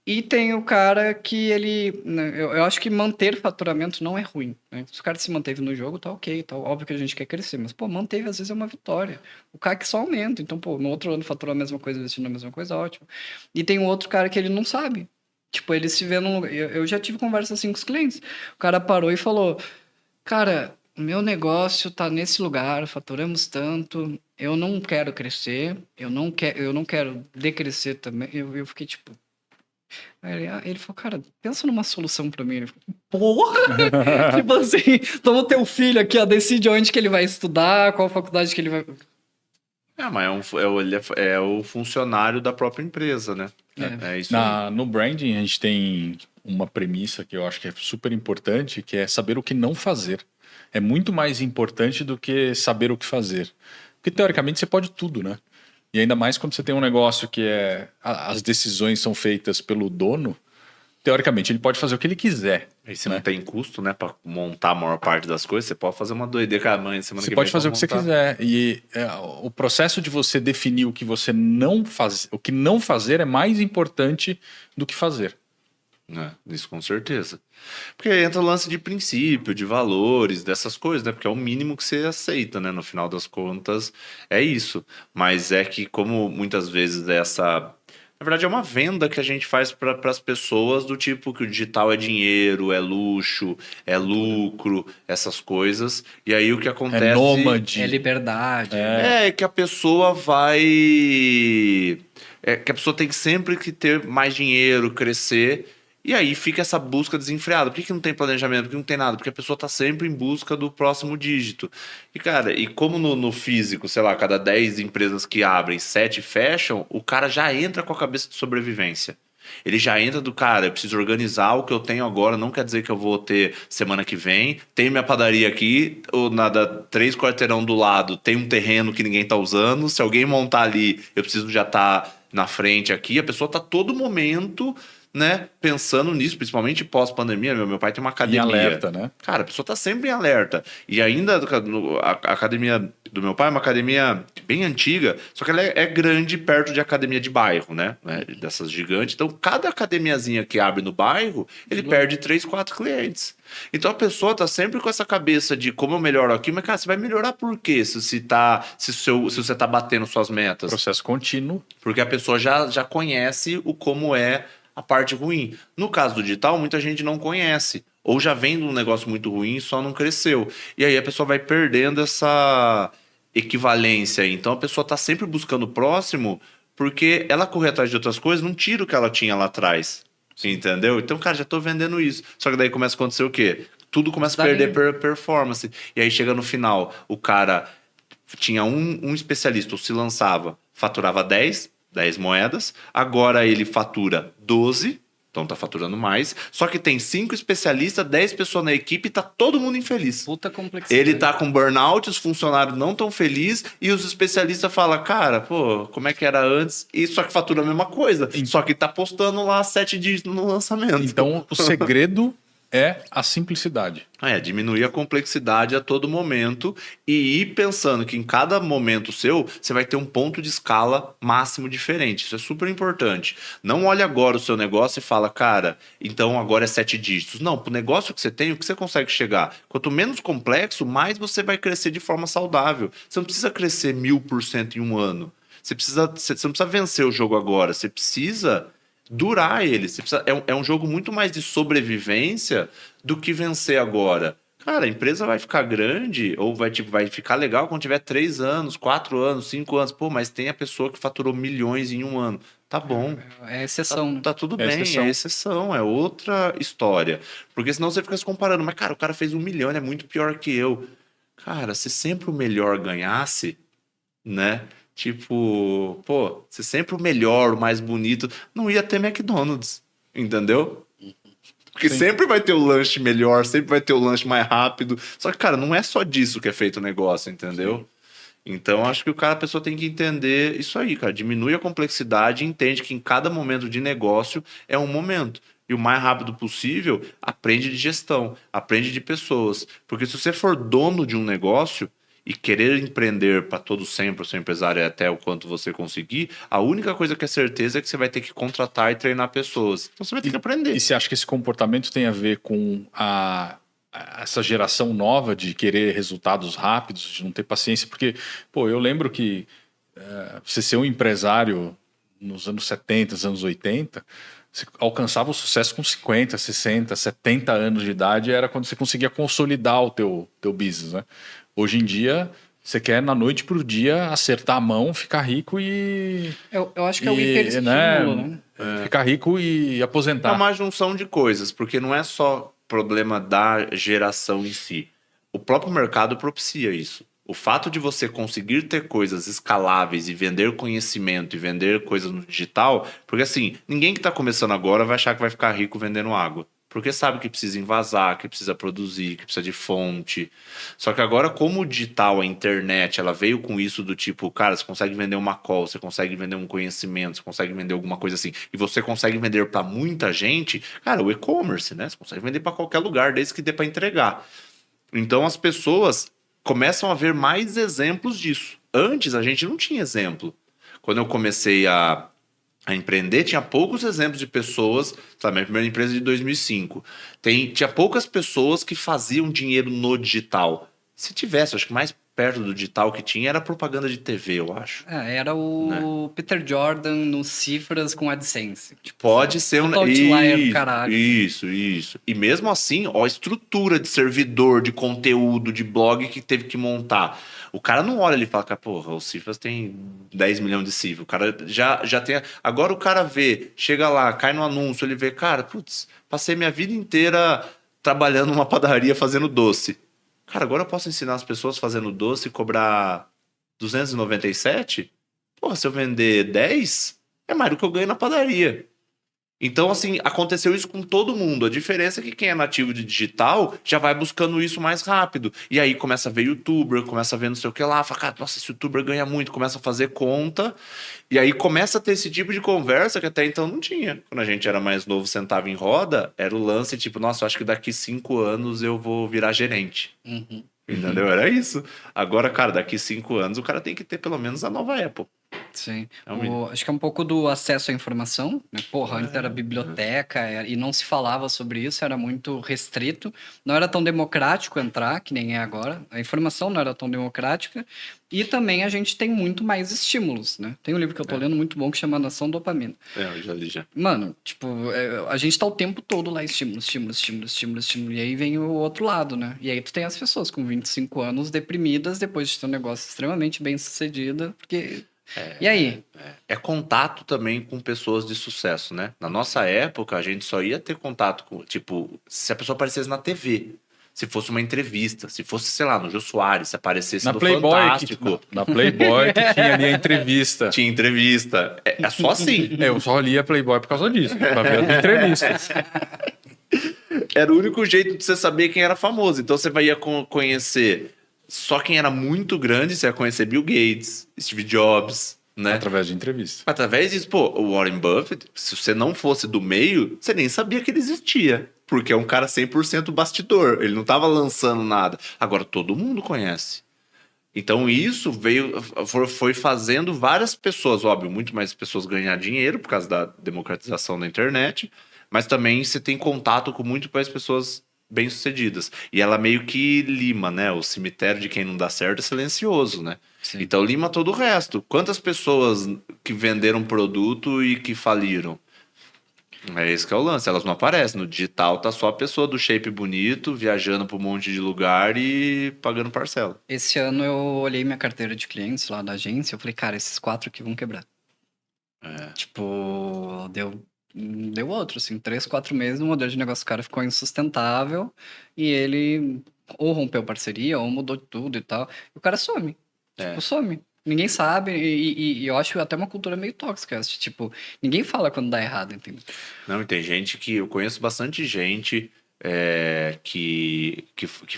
E tem o cara que ele... Eu acho que manter faturamento não é ruim. Né? Se o cara se manteve no jogo, tá ok. Tá óbvio que a gente quer crescer. Mas, pô, manteve às vezes é uma vitória. O cara que só aumenta. Então, pô, no outro ano faturou a mesma coisa, investindo a mesma coisa, ótimo. E tem um outro cara que ele não sabe. Tipo, ele se vê num lugar... Eu já tive conversa assim com os clientes. O cara parou e falou... Cara, o meu negócio tá nesse lugar, faturamos tanto. Eu não quero crescer. Eu não quero decrescer também. Eu fiquei tipo... Aí ele falou, cara, pensa numa solução pra mim. Ele falou, porra! Tipo assim, toma teu filho aqui, ó, decide onde que ele vai estudar, qual faculdade que ele vai... Mas ele é o funcionário da própria empresa, né? É isso aí. No branding, a gente tem uma premissa que eu acho que é super importante, que é saber o que não fazer. É muito mais importante do que saber o que fazer. Porque, teoricamente, você pode tudo, né? E ainda mais quando você tem um negócio que as decisões são feitas pelo dono, teoricamente ele pode fazer o que ele quiser. E se não tem custo, né, para montar a maior parte das coisas, você pode fazer uma doideira com a mãe semana que vem. Você pode fazer o que você quiser. E o processo de você definir o que você não faz, o que não fazer é mais importante do que fazer. Isso com certeza. Porque entra o lance de princípio, de valores, dessas coisas, né? Porque é o mínimo que você aceita, né? No final das contas, é isso. Mas é que, como muitas vezes essa... Na verdade, é uma venda que a gente faz para as pessoas do tipo que o digital é dinheiro, é luxo, é lucro, essas coisas. E aí o que acontece... É nômade. É liberdade. É que a pessoa vai... que a pessoa tem sempre que ter mais dinheiro, crescer... E aí fica essa busca desenfreada. Por que não tem planejamento? Por que não tem nada? Porque a pessoa tá sempre em busca do próximo dígito. E, cara, como no físico, sei lá, cada 10 empresas que abrem, 7 fecham, o cara já entra com a cabeça de sobrevivência. Ele já entra do, cara, eu preciso organizar o que eu tenho agora, não quer dizer que eu vou ter semana que vem. Tenho minha padaria aqui, ou nada, 3 quarteirão do lado, tem um terreno que ninguém tá usando. Se alguém montar ali, eu preciso já estar na frente aqui. A pessoa tá todo momento... né, pensando nisso, principalmente pós-pandemia. Meu pai tem uma academia. Em alerta, né? Cara, a pessoa tá sempre em alerta. E ainda a academia do meu pai é uma academia bem antiga, só que ela é grande perto de academia de bairro, né? Dessas gigantes. Então, cada academiazinha que abre no bairro, ele perde 3, 4 clientes. Então, a pessoa tá sempre com essa cabeça de como eu melhoro aqui, mas, cara, você vai melhorar por quê? Se você tá batendo suas metas. Processo contínuo. Porque a pessoa já conhece como é a parte ruim. No caso do digital, muita gente não conhece. Ou já vem de um negócio muito ruim e só não cresceu. E aí a pessoa vai perdendo essa equivalência. Então a pessoa está sempre buscando o próximo porque ela correr atrás de outras coisas não tira o que ela tinha lá atrás. Entendeu? Então, cara, já estou vendendo isso. Só que daí começa a acontecer o quê? Tudo começa a perder performance. E aí chega no final, o cara tinha um especialista, ou se lançava, faturava 10 moedas, agora ele fatura 12, Então tá faturando mais. Só que tem 5 especialistas, 10 pessoas na equipe e tá todo mundo infeliz. Puta complexidade. Ele tá com burnout, os funcionários não tão felizes e os especialistas falam, cara, pô, como é que era antes? E só que fatura a mesma coisa. Só que tá postando lá 7 dígitos no lançamento. Então, o segredo é a simplicidade. Diminuir a complexidade a todo momento e ir pensando que em cada momento seu, você vai ter um ponto de escala máximo diferente. Isso é super importante. Não olhe agora o seu negócio e fala, cara, então agora é 7 dígitos. Não, pro negócio que você tem, o que você consegue chegar? Quanto menos complexo, mais você vai crescer de forma saudável. Você não precisa crescer 1000% em um ano. Você não precisa vencer o jogo agora. Você precisa durar ele. É um jogo muito mais de sobrevivência do que vencer agora. Cara, a empresa vai ficar grande ou vai ficar legal quando tiver 3 anos, 4 anos, 5 anos. Pô, mas tem a pessoa que faturou milhões em um ano. Tá bom. É exceção, né? Tá tudo bem, exceção. é exceção, é outra história. Porque senão você fica se comparando. Mas, cara, o cara fez 1 milhão, ele é muito pior que eu. Cara, se sempre o melhor ganhasse, né? Tipo, pô, se sempre o melhor, o mais bonito, não ia ter McDonald's, entendeu? Porque sempre vai ter o lanche melhor, sempre vai ter o lanche mais rápido. Só que, cara, não é só disso que é feito o negócio, entendeu? Sim. Então, acho que a pessoa tem que entender isso aí, cara. Diminui a complexidade e entende que em cada momento de negócio é um momento. E o mais rápido possível, aprende de gestão, aprende de pessoas. Porque se você for dono de um negócio e querer empreender para todo sempre, o seu empresário é até o quanto você conseguir, a única coisa que é certeza é que você vai ter que contratar e treinar pessoas. Então você vai ter que aprender. E você acha que esse comportamento tem a ver com essa geração nova de querer resultados rápidos, de não ter paciência? Porque, pô, eu lembro que você ser um empresário nos anos 70, anos 80, você alcançava o sucesso com 50, 60, 70 anos de idade, era quando você conseguia consolidar o teu business, né? Hoje em dia, você quer na noite pro dia acertar a mão, ficar rico e... Eu acho que é o hiperestímulo, né? Ficar rico e aposentar. É uma junção de coisas, porque não é só problema da geração em si. O próprio mercado propicia isso. O fato de você conseguir ter coisas escaláveis e vender conhecimento e vender coisas no digital, porque assim, ninguém que está começando agora vai achar que vai ficar rico vendendo água. Porque sabe que precisa invasar, que precisa produzir, que precisa de fonte. Só que agora, como o digital, a internet, ela veio com isso do tipo, cara, você consegue vender uma call, você consegue vender um conhecimento, você consegue vender alguma coisa assim, e você consegue vender para muita gente, cara, o e-commerce, né? Você consegue vender para qualquer lugar, desde que dê para entregar. Então, as pessoas começam a ver mais exemplos disso. Antes, a gente não tinha exemplo. Quando eu comecei a empreender, tinha poucos exemplos de pessoas, sabe, minha primeira empresa de 2005, tinha poucas pessoas que faziam dinheiro no digital. Se tivesse, acho que mais perto do digital que tinha era propaganda de TV, eu acho. Era o Peter Jordan nos cifras com AdSense. Tipo, pode ser um outlier, caralho. Isso. E mesmo assim, ó, a estrutura de servidor, de conteúdo, de blog que teve que montar. O cara não olha ali e fala, porra, o Cifras tem 10 milhões de cifras. O cara já tem... Agora o cara vê, chega lá, cai no anúncio, ele vê, cara, putz, passei minha vida inteira trabalhando numa padaria fazendo doce. Cara, agora eu posso ensinar as pessoas fazendo doce e cobrar 297? Porra, se eu vender 10, é mais do que eu ganho na padaria. Então, assim, aconteceu isso com todo mundo. A diferença é que quem é nativo de digital já vai buscando isso mais rápido. E aí começa a ver youtuber, começa a ver não sei o que lá, fala, cara, nossa, esse youtuber ganha muito, começa a fazer conta. E aí começa a ter esse tipo de conversa que até então não tinha. Quando a gente era mais novo, sentava em roda, era o lance tipo, nossa, eu acho que daqui 5 anos eu vou virar gerente. Entendeu? Era isso. Agora, cara, daqui 5 anos o cara tem que ter pelo menos a nova Apple. Sim. Acho que é um pouco do acesso à informação, né? Porra, antes era biblioteca e não se falava sobre isso, era muito restrito. Não era tão democrático entrar, que nem é agora. A informação não era tão democrática. E também a gente tem muito mais estímulos, né? Tem um livro que eu tô lendo muito bom que chama Nação Dopamina. Eu já li já. Mano, tipo, a gente tá o tempo todo lá, estímulo. E aí vem o outro lado, né? E aí tu tem as pessoas com 25 anos deprimidas depois de ter um negócio extremamente bem sucedido, porque... E aí? É contato também com pessoas de sucesso, né? Na nossa época, a gente só ia ter contato com, tipo, se a pessoa aparecesse na TV. se fosse uma entrevista, se fosse, sei lá, no Jô Soares, se aparecesse Na no Playboy, Fantástico. na Playboy que tinha ali a entrevista. Tinha entrevista. É só assim. Eu só lia Playboy por causa disso, pra ver as entrevistas. Era o único jeito de você saber quem era famoso. Então você ia conhecer só quem era muito grande, você ia conhecer Bill Gates, Steve Jobs, né? Através de entrevista. Através disso, pô, o Warren Buffett, se você não fosse do meio, você nem sabia que ele existia. Porque é um cara 100% bastidor. Ele não tava lançando nada. Agora todo mundo conhece. Então isso foi fazendo várias pessoas, óbvio, muito mais pessoas ganhar dinheiro por causa da democratização da internet, mas também você tem contato com muito mais pessoas bem-sucedidas. E ela meio que lima, né? O cemitério de quem não dá certo é silencioso, né? Sim. Então lima todo o resto. Quantas pessoas que venderam produto e que faliram? É esse que é o lance, elas não aparecem. No digital tá só a pessoa do shape bonito, viajando para um monte de lugar e pagando parcela. Esse ano eu olhei minha carteira de clientes lá da agência, eu falei, cara, esses 4 aqui vão quebrar. Tipo, deu outro, assim, 3, 4 meses, o modelo de negócio do cara ficou insustentável e ele ou rompeu parceria ou mudou tudo e tal. E o cara some. Tipo, some. Ninguém sabe e eu acho até uma cultura meio tóxica. Tipo, ninguém fala quando dá errado, entendeu? Não, e tem gente que... Eu conheço bastante gente que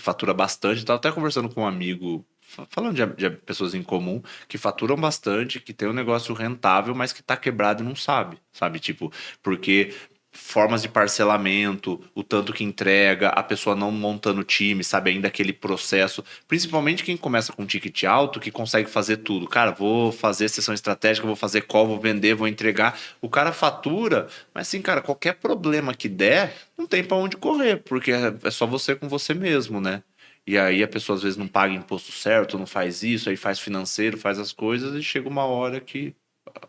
fatura bastante. Estava até conversando com um amigo, falando de pessoas em comum, que faturam bastante, que tem um negócio rentável, mas que tá quebrado e não sabe. Sabe? Tipo, porque... formas de parcelamento, o tanto que entrega, a pessoa não montando time, sabe, ainda aquele processo. Principalmente quem começa com ticket alto, que consegue fazer tudo. Cara, vou fazer sessão estratégica, vou fazer call, vou vender, vou entregar. O cara fatura, mas assim, cara, qualquer problema que der, não tem pra onde correr, porque é só você com você mesmo, né? E aí a pessoa às vezes não paga imposto certo, não faz isso, aí faz financeiro, faz as coisas e chega uma hora que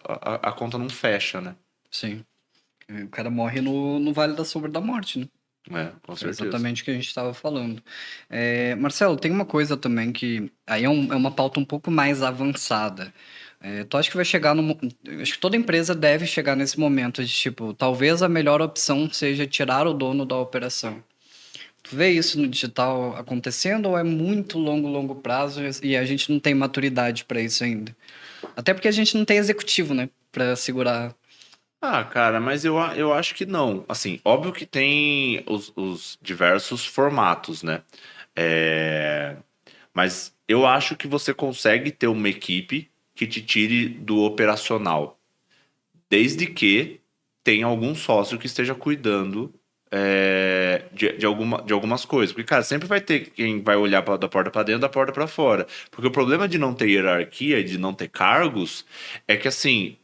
a conta não fecha, né? Sim. O cara morre no Vale da Sombra da Morte, né? Com É certeza. exatamente o que a gente estava falando. Marcelo, tem uma coisa também que... Aí é uma pauta um pouco mais avançada. Tu acha que vai chegar no... Acho que toda empresa deve chegar nesse momento de, tipo, talvez a melhor opção seja tirar o dono da operação. Tu vê isso no digital acontecendo ou é muito longo prazo e a gente não tem maturidade para isso ainda? Até porque a gente não tem executivo, né? Para segurar... Ah, cara, mas eu acho que não. Assim, óbvio que tem os diversos formatos, né? Mas eu acho que você consegue ter uma equipe que te tire do operacional, desde que tenha algum sócio que esteja cuidando de algumas coisas. Porque, cara, sempre vai ter quem vai olhar da porta para dentro, da porta para fora. Porque o problema de não ter hierarquia e de não ter cargos é que, assim...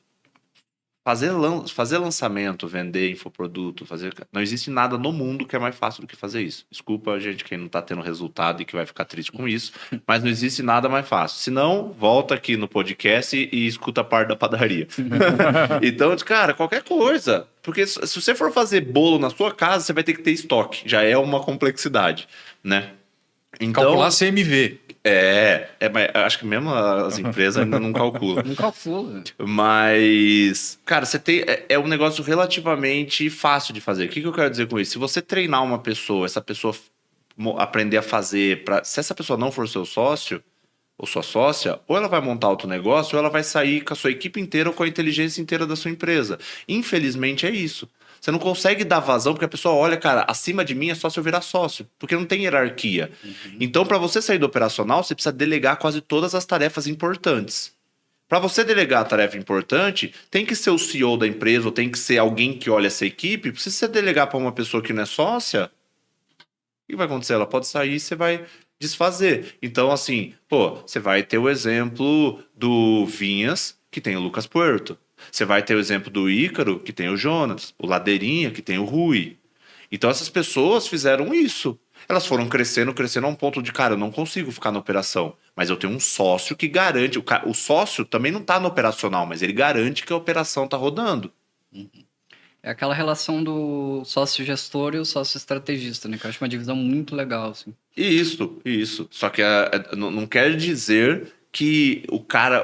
Fazer lançamento, vender infoproduto, não existe nada no mundo que é mais fácil do que fazer isso. Desculpa, gente, quem não tá tendo resultado e que vai ficar triste com isso, mas não existe nada mais fácil. Se não, volta aqui no podcast e escuta a parte da padaria. Então, cara, qualquer coisa. Porque se você for fazer bolo na sua casa, você vai ter que ter estoque. Já é uma complexidade, né? Então, calcular CMV. Mas acho que mesmo as empresas ainda não calculam. Não calcula. Mas, cara, você tem. É um negócio relativamente fácil de fazer. O que eu quero dizer com isso? Se você treinar uma pessoa, essa pessoa aprender a fazer. Se essa pessoa não for seu sócio ou sua sócia, ou ela vai montar outro negócio, ou ela vai sair com a sua equipe inteira ou com a inteligência inteira da sua empresa. Infelizmente é isso. Você não consegue dar vazão, porque a pessoa olha, cara, acima de mim é só se eu virar sócio, porque não tem hierarquia. Então, para você sair do operacional, você precisa delegar quase todas as tarefas importantes. Para você delegar a tarefa importante, tem que ser o CEO da empresa, ou tem que ser alguém que olha essa equipe. Se você delegar para uma pessoa que não é sócia, o que vai acontecer? Ela pode sair e você vai desfazer. Então, assim, você vai ter o exemplo do Vinhas, que tem o Lucas Puerto. Você vai ter o exemplo do Ícaro, que tem o Jonas, o Ladeirinha, que tem o Rui. Então essas pessoas fizeram isso. Elas foram crescendo a um ponto de, cara, eu não consigo ficar na operação, mas eu tenho um sócio que garante. O sócio também não está no operacional, mas ele garante que a operação está rodando. É aquela relação do sócio-gestor e o sócio-estrategista, né? Que eu acho uma divisão muito legal, assim. Isso. Só que não quer dizer que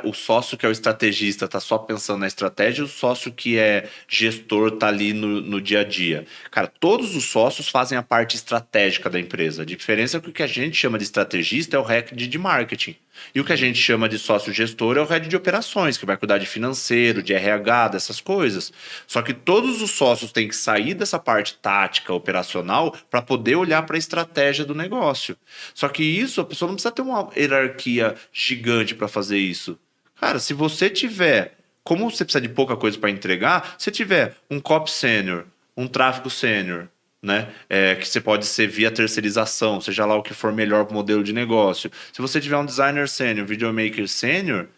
o sócio que é o estrategista tá só pensando na estratégia e o sócio que é gestor tá ali no dia a dia? Cara, todos os sócios fazem a parte estratégica da empresa. A diferença é que o que a gente chama de estrategista é o head de marketing. E o que a gente chama de sócio gestor é o head de operações, que vai cuidar de financeiro, de RH, dessas coisas. Só que todos os sócios têm que sair dessa parte tática, operacional, para poder olhar para a estratégia do negócio. Só que isso, a pessoa não precisa ter uma hierarquia gigante para fazer isso. Cara, se você tiver, como você precisa de pouca coisa para entregar, se tiver um copy sênior, um tráfego sênior, né? Que você pode ser via terceirização, seja lá o que for melhor para o modelo de negócio. Se você tiver um designer sênior, videomaker sênior,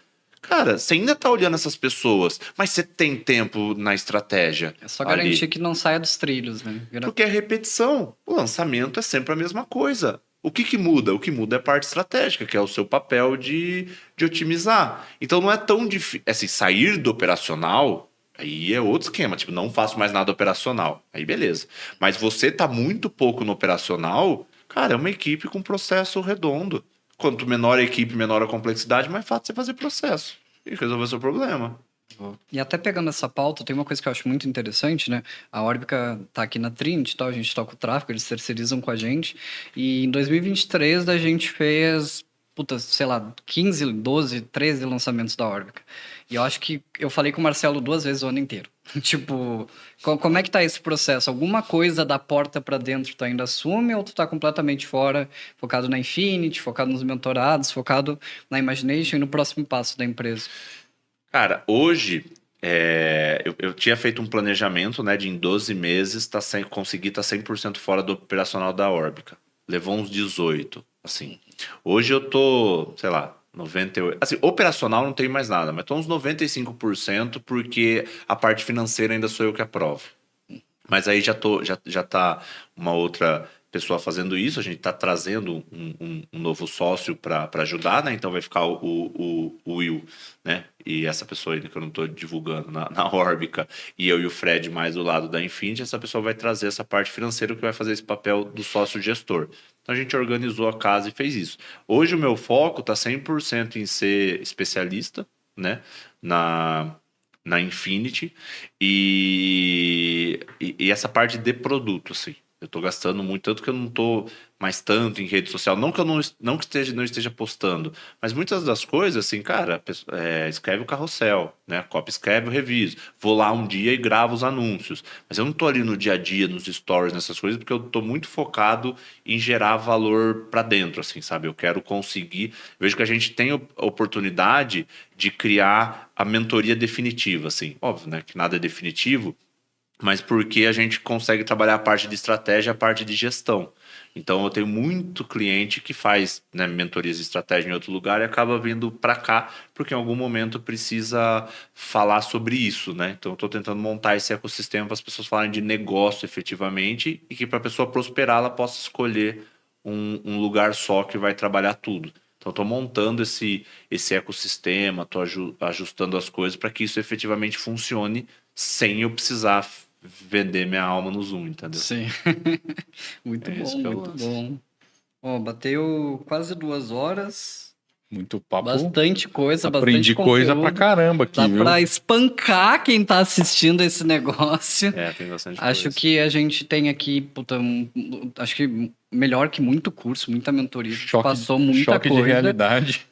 cara, você ainda está olhando essas pessoas, mas você tem tempo na estratégia. É só garantir que não saia dos trilhos, né? Porque é repetição. O lançamento é sempre a mesma coisa. O que muda? O que muda é a parte estratégica, que é o seu papel de otimizar. Então não é tão difícil. Assim, sair do operacional, aí é outro esquema. Tipo, não faço mais nada operacional. Aí beleza. Mas você tá muito pouco no operacional, cara, é uma equipe com processo redondo. Quanto menor a equipe, menor a complexidade, mais fácil você fazer processo e resolver o seu problema. E até pegando essa pauta, tem uma coisa que eu acho muito interessante, né? A Orbica tá aqui na Trinity, tá? A gente toca o tráfego, eles terceirizam com a gente. E em 2023 a gente fez, sei lá, 15, 12, 13 lançamentos da Orbica. E eu acho que eu falei com o Marcelo 2 vezes o ano inteiro. Tipo, como é que tá esse processo? Alguma coisa da porta para dentro tu ainda assume ou tu tá completamente fora, focado na Infinity, focado nos mentorados, focado na Imagination e no próximo passo da empresa? Cara, hoje eu tinha feito um planejamento, né, de em 12 meses conseguir estar 100% fora do operacional da Orbica. Levou uns 18, assim. Hoje eu tô, sei lá, 98%. Assim, operacional não tem mais nada, mas tô uns 95% porque a parte financeira ainda sou eu que aprovo. Mas aí já tá uma outra pessoa fazendo isso, a gente está trazendo um novo sócio para ajudar, né? Então vai ficar o Will, né? E essa pessoa ainda que eu não estou divulgando na Orbica, e eu e o Fred mais do lado da Infinity, essa pessoa vai trazer essa parte financeira que vai fazer esse papel do sócio gestor. Então a gente organizou a casa e fez isso. Hoje o meu foco está 100% em ser especialista, né? Na Infinity e essa parte de produto, assim. Eu tô gastando muito, tanto que eu não tô mais tanto em rede social. Não que eu não esteja postando, mas muitas das coisas, assim, cara, escreve o carrossel, né? A copy escreve o reviso. Vou lá um dia e gravo os anúncios. Mas eu não tô ali no dia a dia, nos stories, nessas coisas, porque eu tô muito focado em gerar valor para dentro, assim, sabe? Eu quero conseguir... Vejo que a gente tem a oportunidade de criar a mentoria definitiva, assim. Óbvio, né? Que nada é definitivo, mas porque a gente consegue trabalhar a parte de estratégia, a parte de gestão. Então, eu tenho muito cliente que faz, né, mentorias de estratégia em outro lugar e acaba vindo para cá, porque em algum momento precisa falar sobre isso, né? Então, eu estou tentando montar esse ecossistema para as pessoas falarem de negócio efetivamente e que para a pessoa prosperar, ela possa escolher um lugar só que vai trabalhar tudo. Então, estou montando esse ecossistema, estou ajustando as coisas para que isso efetivamente funcione sem eu precisar vender minha alma no Zoom, entendeu? Sim. Muito bom. Ó, bateu quase 2 horas. Muito papo. Bastante coisa, Aprendi bastante conteúdo. coisa pra caramba aqui, Dá viu? pra espancar quem tá assistindo esse negócio. Tem bastante Acho coisa. que a gente tem aqui, acho que melhor que muito curso, muita mentoria. Passou muita choque coisa. de realidade.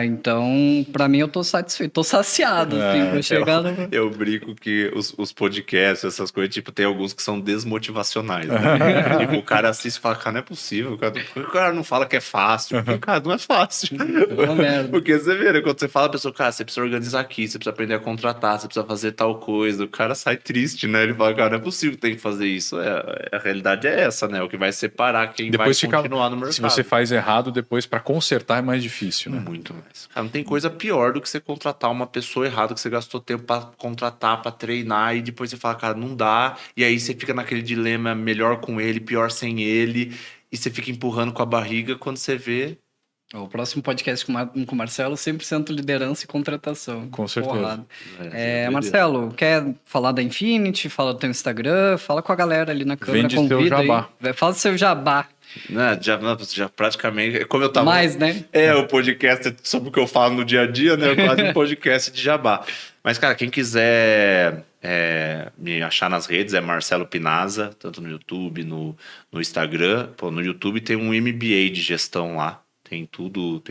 Então, pra mim, eu tô satisfeito. Tô saciado, assim, pra chegar no... Eu brinco que os podcasts, essas coisas, tipo, tem alguns que são desmotivacionais, né? Tipo, o cara assiste e fala, cara, não é possível. Por que o cara não fala que é fácil? Porque, cara, não é fácil. É uma merda. Porque você vê, né? Quando você fala, a pessoa, cara, você precisa organizar aqui, você precisa aprender a contratar, você precisa fazer tal coisa. O cara sai triste, né? Ele fala, cara, não é possível que tem que fazer isso. A realidade é essa, né? O que vai separar quem Depois vai continuar no mercado. Se você faz errado, depois para consertar é mais difícil, né? Muito mais. Cara, não tem coisa pior do que você contratar uma pessoa errada que você gastou tempo para contratar, para treinar, e depois você fala, cara, não dá. E aí você fica naquele dilema, melhor com ele, pior sem ele. E você fica empurrando com a barriga quando você vê. O próximo podcast com o Marcelo, 100% liderança e contratação. Com certeza. Porrada. Marcelo, quer falar da Infinity? Fala do teu Instagram, fala com a galera ali na câmera. Vende seu jabá. Fala do seu jabá. Né, já praticamente. Como eu tava. Mais, né? O podcast é sobre o que eu falo no dia a dia, né? Quase um podcast de jabá. Mas, cara, quem quiser me achar nas redes é Marcelo Pinazza, tanto no YouTube, no Instagram. Pô, no YouTube tem um MBA de gestão lá. Tem tudo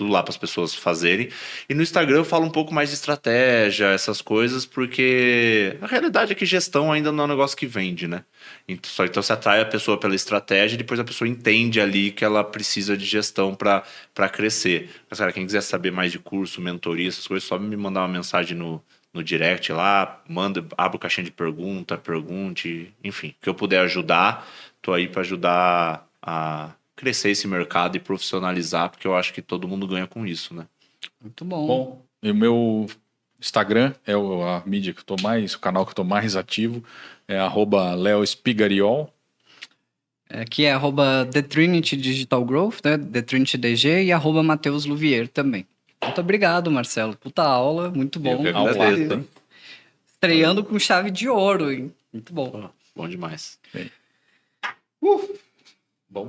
lá para as pessoas fazerem. E no Instagram eu falo um pouco mais de estratégia, essas coisas, porque a realidade é que gestão ainda não é um negócio que vende, né? Então você atrai a pessoa pela estratégia e depois a pessoa entende ali que ela precisa de gestão para crescer. Mas, cara, quem quiser saber mais de curso, mentoria, essas coisas, só me mandar uma mensagem no direct lá, abre o caixinha de pergunte, enfim, que eu puder ajudar, tô aí para ajudar a crescer esse mercado e profissionalizar, porque eu acho que todo mundo ganha com isso, né? Muito bom. Bom, e o meu Instagram é a mídia que eu tô mais, o canal que eu tô mais ativo, é @leospigariol. Aqui é @The Trinity Digital Growth, né? The Trinity DG e @Matheus Louvier também. Muito obrigado, Marcelo. Puta aula, muito bom. Eu que agradeço, hein? Estreando com chave de ouro, hein? Muito bom. Pô, bom demais. Bem.